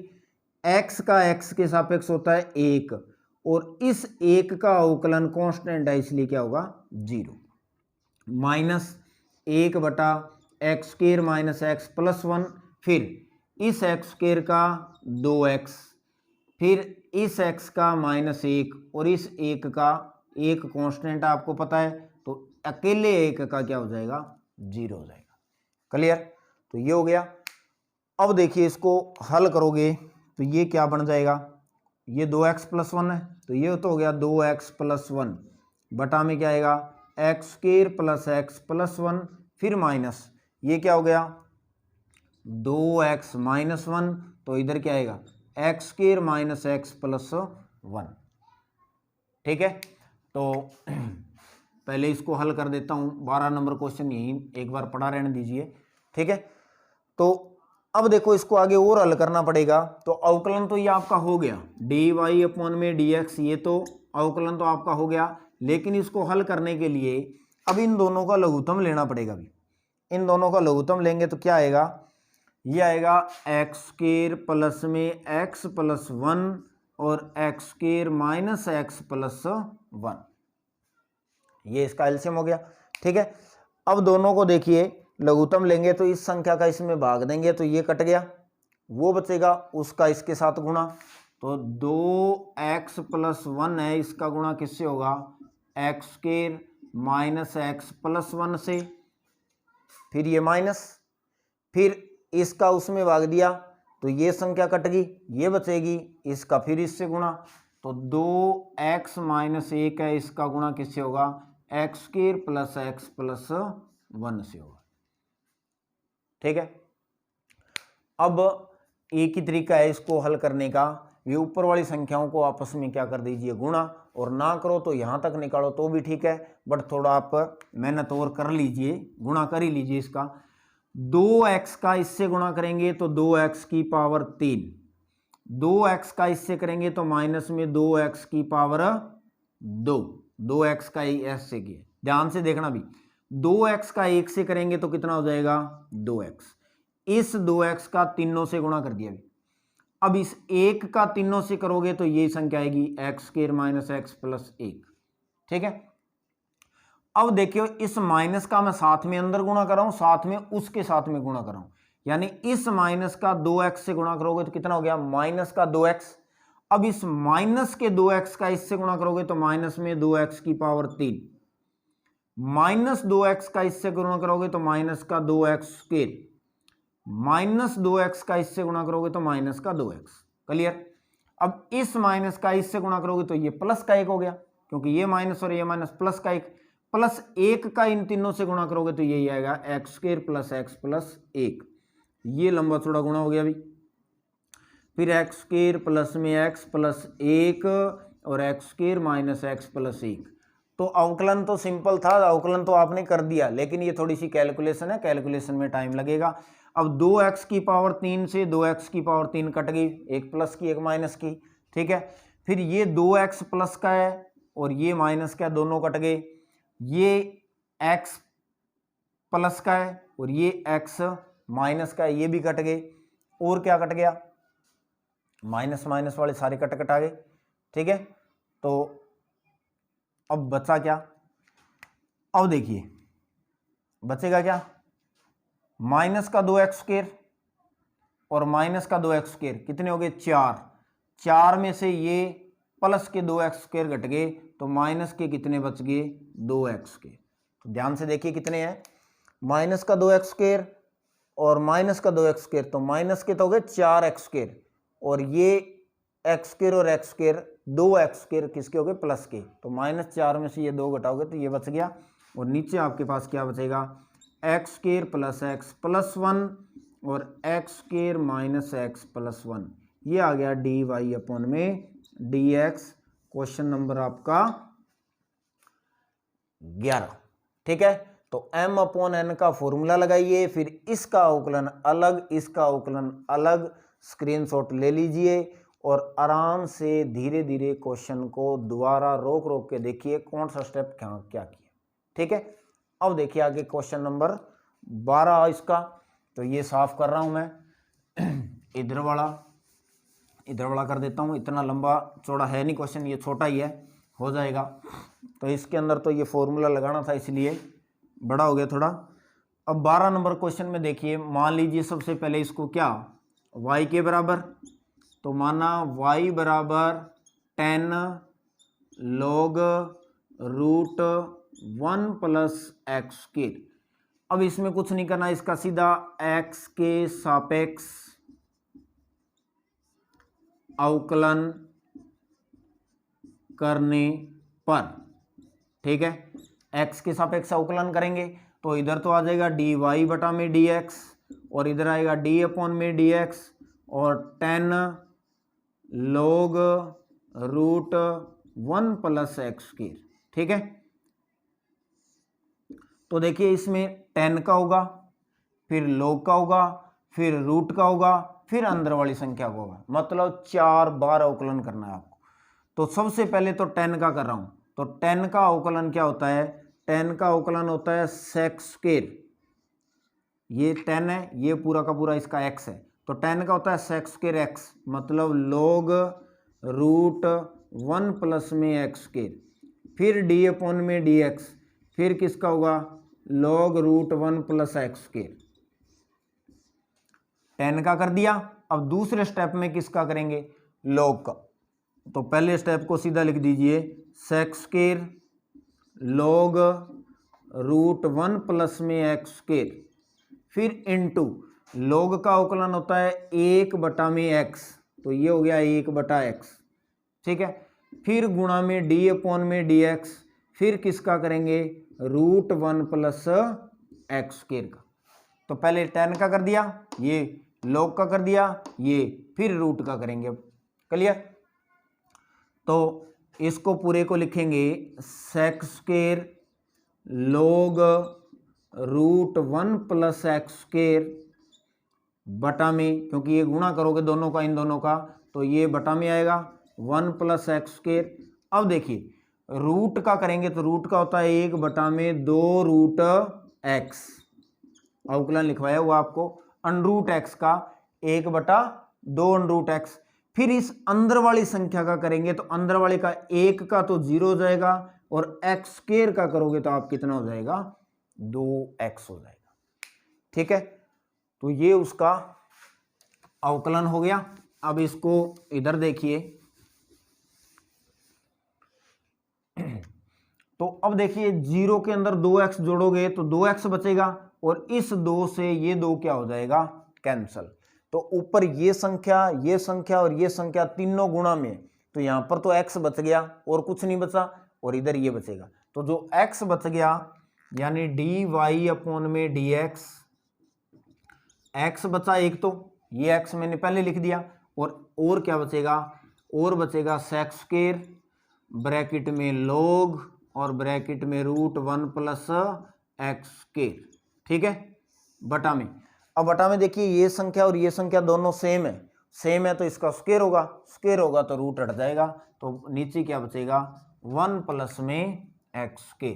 x का x के सापेक्ष होता है 1, और इस 1 का अवकलन कांस्टेंट है इसलिए क्या होगा 0, माइनस 1/एक्स स्क्वायर माइनस एक्स प्लस 1, फिर इस एक्स स्क्वायर का 2x, फिर इस x का -1 और इस 1 का एक कांस्टेंट आपको पता है, तो अकेले 1 का क्या हो जाएगा 0 हो जाएगा। क्लियर, तो ये हो गया। अब देखिए इसको हल करोगे तो ये क्या बन जाएगा, ये 2x प्लस 1 है तो ये तो हो गया 2x प्लस 1 बटा में क्या आएगा x square plus x plus 1, फिर माइनस ये क्या हो गया 2x माइनस 1, तो इधर क्या आएगा x square minus x plus 1। ठीक है, तो पहले इसको हल कर देता हूँ, 12 नंबर क्वेश्चन यही एक बार पढ़ा रहने दीजिए। ठीक है, तो अब देखो इसको आगे और हल करना पड़ेगा, तो अवकलन तो ये आपका हो गया डी वाई अपॉन में डी एक्स, ये तो अवकलन तो आपका हो गया, लेकिन इसको हल करने के लिए अब इन दोनों का लघुत्तम लेना पड़ेगा। अभी इन दोनों का लघुत्तम लेंगे तो क्या आएगा, ये आएगा एक्स स्क्वायर प्लस में एक्स प्लस 1 और x square minus x plus 1, ये इसका एलसीएम हो गया। ठीक है, अब दोनों को देखिए लघुत्तम लेंगे तो इस संख्या का इसमें भाग देंगे तो ये कट गया, वो बचेगा उसका इसके साथ गुणा, तो 2x प्लस 1 है, इसका गुणा किससे होगा x square minus x plus 1 से, फिर ये माइनस, फिर इसका उसमें भाग दिया तो ये संख्या कट गई, ये बचेगी, इसका फिर इससे गुणा, तो 2x माइनस 1 है, इसका गुणा किससे होगा x square plus x plus 1 से होगा। ठीक है, अब एक ही तरीका है इसको हल करने का, ये ऊपर वाली संख्याओं को आपस में क्या कर दीजिए गुणा, और ना करो तो यहाँ तक निकालो तो भी ठीक है, बट थोड़ा आप मेहनत और कर लीजिए, गुणा कर ही लीजिए इसका। 2x का इससे गुणा करेंगे तो 2x की पावर 3, 2x का इससे करेंगे तो माइनस में 2x की पावर 2, 2x का ऐसे किए, ध्यान से देखना भी, 2x का 1 से करेंगे तो कितना हो जाएगा 2x, इस 2x का तीनों से गुणा कर दिया। अब इस 1 का तीनों से करोगे तो ये संख्या आएगी x square minus x plus 1। ठीक है, अब देखियो इस माइनस का मैं साथ में अंदर गुणा कर रहा हूं, साथ में उसके साथ में गुणा कर रहा हूं, यानी इस माइनस का 2x से गुणा करोगे तो कितना हो गया माइनस का 2x, अब इस माइनस के 2x का इससे गुणा करोगे तो माइनस में 2x की पावर 3, माइनस 2x का इससे गुणा करोगे तो माइनस का 2x स्क्वायर, माइनस 2x का इससे गुणा करोगे तो माइनस का 2x। क्लियर, अब इस माइनस का इससे गुणा करोगे तो ये प्लस का 1 हो गया, क्योंकि ये माइनस और ये माइनस, प्लस का 1, प्लस 1 का इन तीनों से गुणा करोगे तो यही आएगा x square plus x plus 1, ये लंबा चौड़ा गुणा हो गया। अभी फिर एक्स स्क्वायर प्लस में एक्स प्लस 1 और x square minus x plus 1, तो अवकलन तो सिंपल था, अवकलन तो आपने कर दिया, लेकिन ये थोड़ी सी कैलकुलेशन है, कैलकुलेशन में टाइम लगेगा। अब 2x की पावर 3 से 2x की पावर 3 कट गई, एक प्लस की एक माइनस की। ठीक है, फिर ये 2x प्लस का है और ये माइनस का, दोनों कट गए, ये x प्लस का है और ये x माइनस का है, ये भी कट गए, और क्या कट गया माइनस माइनस वाले सारे कट आ गए। ठीक है, तो अब बचा क्या, अब देखिए बचेगा क्या, माइनस का 2x स्क्वायर और माइनस का 2x स्क्वायर कितने हो गए 4, 4 में से ये प्लस के 2x स्क्वायर घट गए तो माइनस के कितने बच गए 2x के, तो ध्यान से देखिए कितने हैं, माइनस का 2x² और माइनस का 2x², तो माइनस के तो हो गए 4x², और ये x² और x², 2x² किसके हो गए, प्लस के, तो -4 में से ये 2 घटाओगे तो ये बच गया, और नीचे आपके पास क्या बचेगा, x² प्लस x प्लस 1 और x² माइनस x प्लस 1, ये आ गया dy अपॉन में dx। क्वेश्चन नंबर आपका 11। ठीक है, तो m अपॉन n का फॉर्मूला लगाइए, फिर इसका अवकलन अलग, इसका अवकलन अलग, स्क्रीनशॉट ले लीजिए और आराम से धीरे धीरे क्वेश्चन को दोबारा रोक रोक के देखिए कौन सा स्टेप क्या क्या किया। ठीक है, अब देखिए आगे क्वेश्चन नंबर 12 इसका, तो ये साफ कर रहा हूं मैं, इधर वाला कर देता हूं, इतना लंबा चौड़ा है नहीं क्वेश्चन, ये छोटा ही है, हो जाएगा। तो इसके अंदर तो ये फॉर्मूला लगाना था इसलिए बड़ा हो गया थोड़ा। अब 12 नंबर क्वेश्चन में देखिए, मान लीजिए सबसे पहले इसको क्या, y के बराबर, तो माना y बराबर 10 log रूट 1 प्लस x²। अब इसमें कुछ नहीं करना, इसका सीधा x के सापेक्ष अवकलन करने पर, ठीक है, x के सापेक्ष अवकलन करेंगे तो इधर तो आ जाएगा dy बटा में dx, और इधर आएगा d अपॉन में dx, और 10 log रूट 1 प्लस x²। ठीक है, तो देखिए इसमें 10 का होगा, फिर log का होगा, फिर रूट का होगा, फिर अंदर वाली संख्या का होगा, मतलब 4 बार अवकलन करना है आपको। तो सबसे पहले तो 10 का कर रहा हूं, तो 10 का अवकलन क्या होता है, 10 का अवकलन होता है sec², ये 10 है, ये पूरा का पूरा इसका x है, तो 10 का होता है sec² x, मतलब log रूट 1 प्लस में x², फिर d अपॉन में dx, फिर किसका होगा log रूट 1 प्लस x²। 10 का कर दिया, अब दूसरे स्टेप में किसका करेंगे, log का, तो पहले स्टेप को सीधा लिख दीजिए sec² log रूट 1 प्लस में x², फिर इनटू log का अवकलन होता है 1 बटा में x, तो ये हो गया 1 बटा x। ठीक है, फिर गुणा में d अपॉन में dx, फिर किसका करेंगे रूट 1 प्लस x² का। तो पहले 10 का कर दिया, ये log का कर दिया, ये फिर रूट का करेंगे। क्लियर, तो इसको पूरे को लिखेंगे sec² log root 1 plus x² बटा में, क्योंकि ये गुणा करोगे दोनों का इन दोनों का, तो ये बटा में आएगा 1 प्लस x²। अब देखिए रूट का करेंगे तो रूट का होता है 1 बटा में 2 रूट x, अवकलन लिखवाया हुआ आपको, अनरूट x का 1 बटा 2 अनरूट x। फिर इस अंदर वाली संख्या का करेंगे तो अंदर वाले का 1 का तो 0 हो जाएगा, और x² का करोगे तो आप कितना हो जाएगा 2x हो जाएगा। ठीक है, तो ये उसका अवकलन हो गया। अब इसको इधर देखिए, तो अब देखिए 0 के अंदर 2x जोड़ोगे तो 2x बचेगा, और इस 2 से ये 2 क्या हो जाएगा कैंसल। तो ऊपर ये संख्या और ये संख्या तीनों गुणा में, तो यहां पर तो x बच गया और कुछ नहीं बचा, और इधर ये बचेगा, तो जो x बच गया यानी dy अपॉन में dx, x बचा एक, तो ये x मैंने पहले लिख दिया, और क्या बचेगा, और बचेगा sec² ब्रैकेट में log और ब्रैकेट में रूट 1 प्लस x²। ठीक है, बटा में, अब बटा में देखिए ये संख्या और ये संख्या दोनों सेम है तो इसका स्क्वायर होगा तो रूट हट जाएगा, तो नीचे क्या बचेगा 1 प्लस में x²।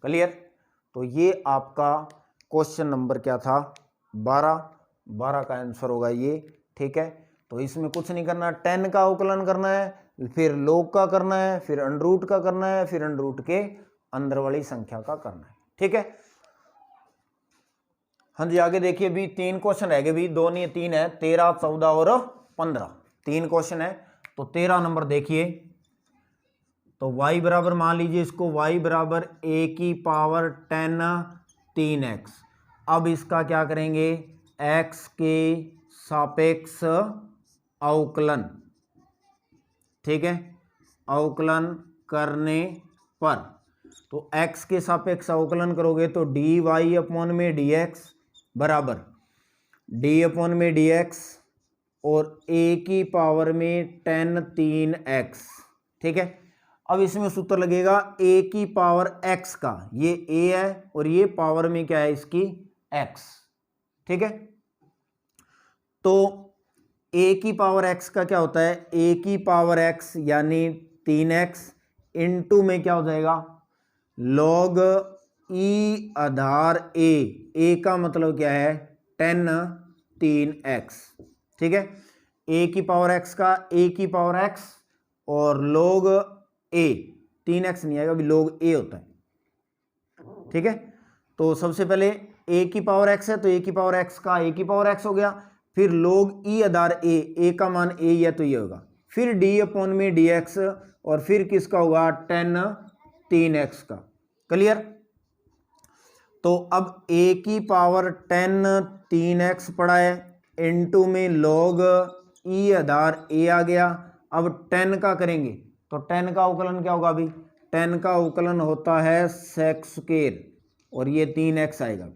क्लियर, तो ये आपका क्वेश्चन नंबर क्या था 12 का आंसर होगा ये। ठीक है, तो इसमें कुछ नहीं करना, 10 का अवकलन करना है, फिर log का करना है, फिर अंडरूट का करना है, फिर अंडरूट के अंदर वाली संख्या का करना है। ठीक है, हाँ जी, आगे देखिए भी 3 क्वेश्चन रह गए भी, 2 नहीं 3 है, 13, 14 और 15, 3 क्वेश्चन है। तो 13 नंबर देखिए, तो y बराबर मान लीजिए इसको y बराबर a की पावर 10 3x। अब इसका क्या करेंगे, x के सापेक्ष अवकलन, ठीक है, अवकलन करने पर, तो x के सापेक्ष अवकलन करोगे तो dy अपॉन में dx बराबर d अपॉन में dx और a की पावर में 10 3x, ठीक है। अब इसमें सूत्र लगेगा a की पावर x का, ये a है और ये पावर में क्या है इसकी x, ठीक है। तो a की पावर x का क्या होता है, a की पावर x यानी 3x इंटू में क्या हो जाएगा log e आधार a का मतलब क्या है 10 3x, ठीक है। a की पावर x का a की पावर x और log a 3x नहीं आएगा, अभी log a होता है, ठीक है। तो सबसे पहले a की पावर x है तो a की पावर x का a की पावर x हो गया, फिर log e आधार a का मान a है तो ये होगा, फिर d अपॉन में dx और फिर किसका होगा 10 3x का, क्लियर। तो अब a की पावर 10 3x पड़ा है इनटू में log e आधार a आ गया। अब 10 का करेंगे तो 10 का अवकलन क्या होगा, अभी 10 का अवकलन होता है sec स्क्वायर और ये 3x आएगा,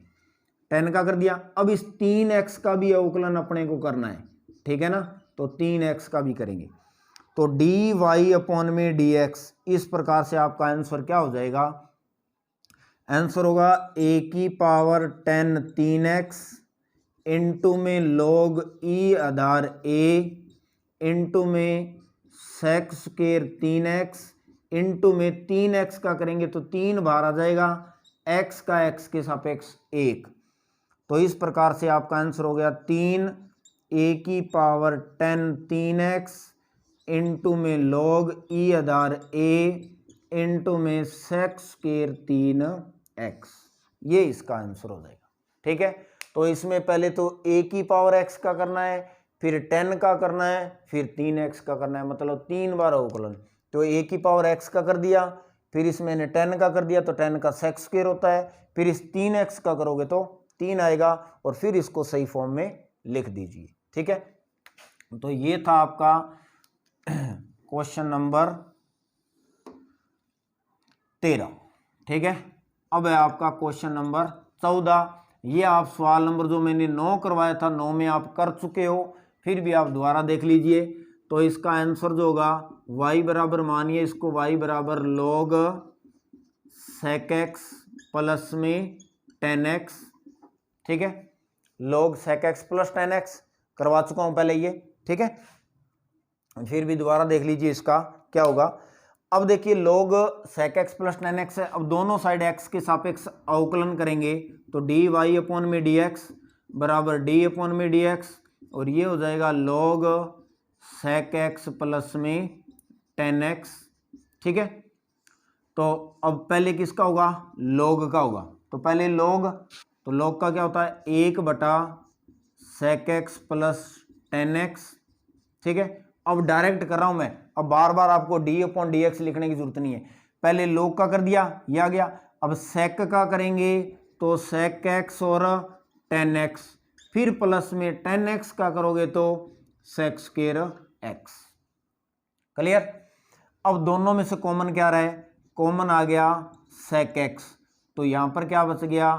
10 का कर दिया। अब इस 3x का भी अवकलन अपने को करना है, ठीक है ना, तो 3x का भी करेंगे तो dy अपॉन में dx। इस प्रकार से आपका आंसर क्या हो जाएगा, आंसर होगा a की पावर 10 3x इंटू में log e Aadhaar a into में sec स्क्वायर 3x इंटू में 3x का करेंगे तो 3 बाहर आ जाएगा, x का x के सापेक्ष 1। तो इस प्रकार से आपका आंसर हो गया 3 a की पावर 10 3x इंटू में log e Aadhaar a into में sec स्क्वायर 3x, ये इसका आंसर हो जाएगा, ठीक है। तो इसमें पहले तो a की पावर x का करना है, फिर 10 का करना है, फिर 3x का करना है, मतलब 3 बार अवकलन। तो a की पावर x का कर दिया, फिर इसमें 10 का कर दिया तो 10 का sec स्क्वायर होता है, फिर इस 3x का करोगे तो 3 आएगा और फिर इसको सही फॉर्म में लिख दीजिए, ठीक है। तो ये था आपका क्वेश्चन नंबर 13, ठीक है। अब है आपका क्वेश्चन नंबर 14। ये आप सवाल नंबर जो मैंने 9 करवाया था 9 में आप कर चुके हो, फिर भी आप दोबारा देख लीजिए। तो इसका आंसर जो होगा y बराबर, मानिए इसको y बराबर log sec x प्लस में 10x, ठीक है, log sec x plus 10x करवा चुका हूं पहले ये, ठीक है। फिर भी दोबारा देख लीजिए इसका क्या होगा। अब देखिए log sec x plus 10x है, अब दोनों साइड x के सापेक्ष अवकलन करेंगे तो dy अपॉन में dx बराबर d अपॉन में dx और ये हो जाएगा log sec x प्लस में 10x, ठीक है। तो अब पहले किसका होगा, log का होगा, तो पहले log, तो log का क्या होता है 1 बटा sec x प्लस 10x, ठीक है। अब डायरेक्ट कर रहा हूं मैं, अब बार बार आपको d अपॉन dx लिखने की जरूरत नहीं है, पहले log का कर दिया ये आ गया। अब sec का करेंगे तो sec x और 10x, फिर प्लस में 10x का करोगे तो sec स्क्वायर x, क्लियर। अब दोनों में से कॉमन क्या रहा है, कॉमन आ गया sec x, तो यहां पर क्या बच गया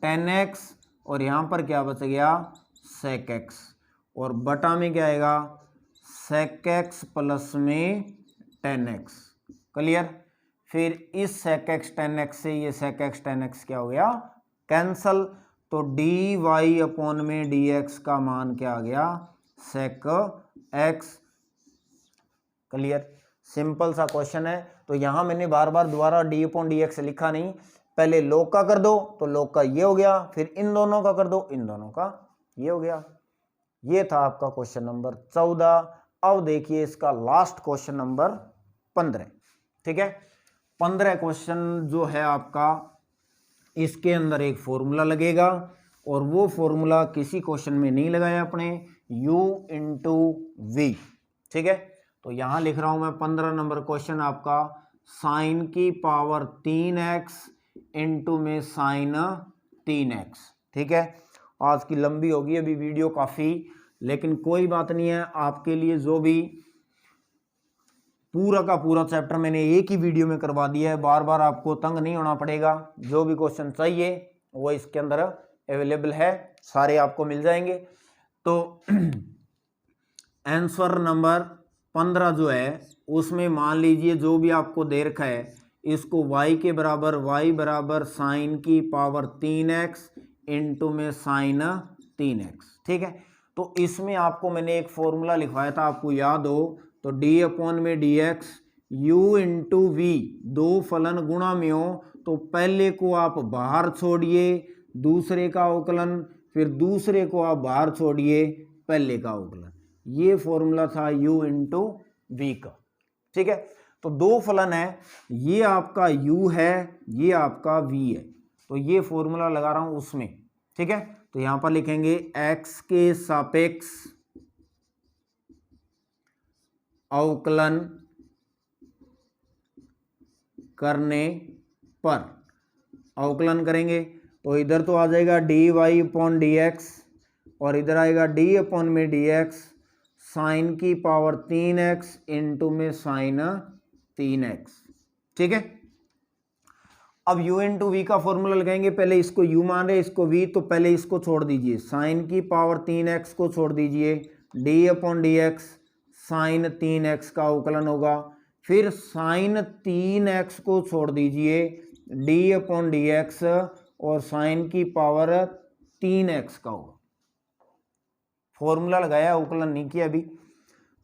10x और यहां पर क्या बच गया sec x और बटा में क्या आएगा sec x प्लस में 10x, क्लियर। फिर इस sec x 10x से ये sec x 10x क्या हो गया कैंसल, तो dy अपॉन में dx का मान क्या आ गया sec x, क्लियर। सिंपल सा क्वेश्चन है। तो यहां मैंने बार बार दोबारा d अपॉन dx लिखा नहीं, पहले log का कर दो तो log का ये हो गया, फिर इन दोनों का कर दो इन दोनों का ये हो गया। ये था आपका क्वेश्चन नंबर 14। अब देखिए इसका लास्ट क्वेश्चन नंबर 15, ठीक है। 15 क्वेश्चन जो है आपका, इसके अंदर एक फॉर्मूला लगेगा और वो फॉर्मूला किसी क्वेश्चन में नहीं लगाया अपने, u इंटू वी, ठीक है। तो यहां लिख रहा हूं मैं 15 नंबर क्वेश्चन आपका साइन की पावर 3x इंटू में साइन 3x। ठीक है, आज की लंबी होगी अभी वीडियो काफ़ी, लेकिन कोई बात नहीं है, आपके लिए जो भी पूरा का पूरा चैप्टर मैंने एक ही वीडियो में करवा दिया है, बार बार आपको तंग नहीं होना पड़ेगा। जो भी क्वेश्चन चाहिए वो इसके अंदर अवेलेबल है, सारे आपको मिल जाएंगे। तो आंसर नंबर 15 जो है उसमें मान लीजिए जो भी आपको दे रखा है इसको y के बराबर y बराबर साइन की पावर 3x इंटू में साइन 3x। ठीक है, तो इसमें आपको मैंने एक फॉर्मूला लिखवाया था, आपको याद हो तो डी अपॉन में d x u into v, दो फलन गुणा में हो तो पहले को आप बाहर छोड़िए दूसरे का अवकलन, फिर दूसरे को आप बाहर छोड़िए पहले का अवकलन। ये फॉर्मूला था u इंटू वी का। ठीक है, तो दो फलन है, ये आपका u है, ये आपका v है, तो ये फॉर्मूला लगा रहा हूं उसमें। ठीक है, तो यहां पर लिखेंगे x के सापेक्ष अवकलन करने पर, अवकलन करेंगे तो इधर तो आ जाएगा d y upon d x और इधर आएगा डी अपॉन में डी एक्स साइन की पावर 3x इंटू में साइन 3x। ठीक है, अब u इंटू वी का फॉर्मूला लगाएंगे, पहले इसको u मान रहे इसको v, तो पहले इसको छोड़ दीजिए, साइन की पावर 3x को छोड़ दीजिए, d upon d x sine 3x का अवकलन होगा, फिर साइन 3x को छोड़ दीजिए d अपॉन डी एक्स और साइन की पावर 3x का होगा। फॉर्मूला लगाया, अवकलन नहीं किया अभी।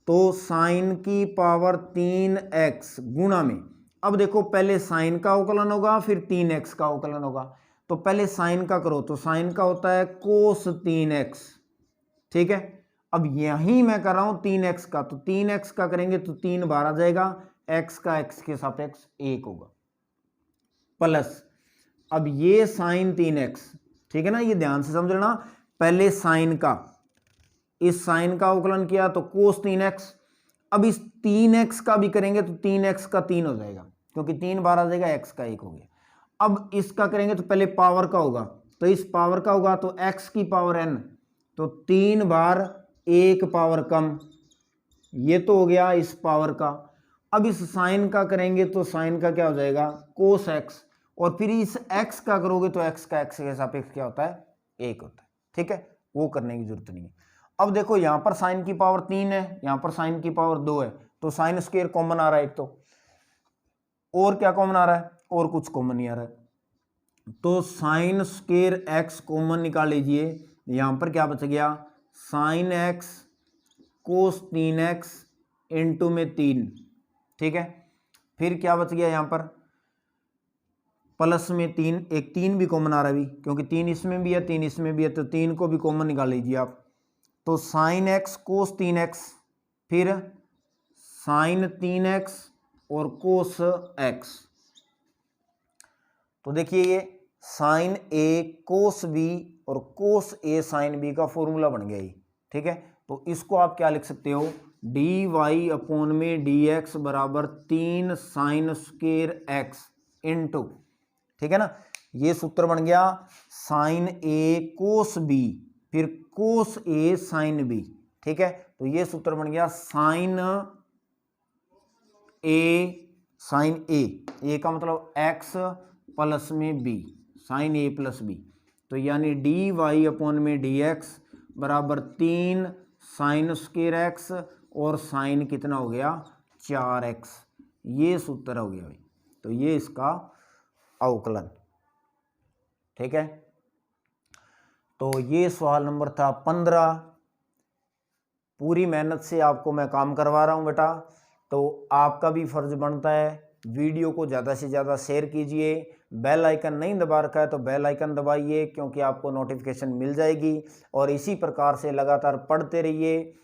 तो साइन की पावर 3x गुणा में, अब देखो पहले साइन का अवकलन होगा फिर 3x का अवकलन होगा, तो पहले साइन का करो, तो साइन का होता है कोस 3x। ठीक है, अब यहीं मैं कर रहा हूं 3x का, तो 3x का करेंगे तो 3 बार आ जाएगा, x का x के सापेक्ष 1 होगा, प्लस अब ये साइन 3x। ठीक है ना, ये ध्यान से समझना, पहले साइन का, इस साइन का अवकलन किया तो कोस 3x, अब इस 3x का भी करेंगे तो 3x का 3 हो जाएगा, क्योंकि 3 बार आ जाएगा, x का 1 हो गया। अब इसका करेंगे तो पहले पावर का होगा, तो इस पावर का होगा तो x की पावर n, तो 3 बार 1 पावर कम, ये तो हो गया इस पावर का। अब इस साइन का करेंगे तो साइन का क्या हो जाएगा कोस x, और फिर इस x का करोगे तो x का x के सापेक्ष क्या होता है 1 होता है। ठीक है, वो करने की जरूरत नहीं है। अब देखो यहां पर साइन की पावर 3 है, यहां पर साइन की पावर 2 है, तो साइन स्क्वायर कॉमन आ रहा है एक तो, और क्या कॉमन आ रहा है, और कुछ कॉमन नहीं आ रहा है, तो साइन स्क्वायर x कॉमन निकाल लीजिए, यहां पर क्या बच गया साइन x कोस 3x इंटू में 3। ठीक है, फिर क्या बच गया यहां पर प्लस में 3, एक 3 भी कॉमन आ रहा है अभी, क्योंकि 3 इसमें भी है 3 इसमें भी है, तो 3 को भी कॉमन निकाल लीजिए आप, तो साइन x कोस 3x, फिर साइन 3x और कोस x। तो देखिए ये साइन a कोस b और कोस a साइन b का फॉर्मूला बन गया ये। ठीक है, तो इसको आप क्या लिख सकते हो, डी वाई अपॉन में डी एक्स बराबर 3 साइन स्क्वायर x इंटू, ठीक है ना, ये सूत्र बन गया साइन a कोस b फिर कोस a साइन b। ठीक है, तो ये सूत्र बन गया साइन a का मतलब x प्लस में b, sine a plus b, तो यानी डी वाई अपॉन में डी एक्स बराबर 3 साइन स्क्वायर x और साइन कितना हो गया 4x, ये सूत्र हो गया भाई, तो ये इसका अवकलन। ठीक है, तो ये सवाल नंबर था 15। पूरी मेहनत से आपको मैं काम करवा रहा हूँ बेटा, तो आपका भी फर्ज बनता है वीडियो को ज़्यादा से ज़्यादा शेयर कीजिए। बेल आइकन नहीं दबा रखा है तो बेल आइकन दबाइए, क्योंकि आपको नोटिफिकेशन मिल जाएगी। और इसी प्रकार से लगातार पढ़ते रहिए,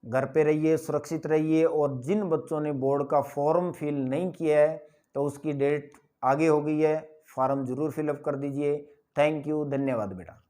घर पे रहिए, सुरक्षित रहिए। और जिन बच्चों ने बोर्ड का फॉर्म फिल नहीं किया है तो उसकी डेट आगे हो गई है, फॉर्म ज़रूर फिलअप कर दीजिए। थैंक यू, धन्यवाद बेटा।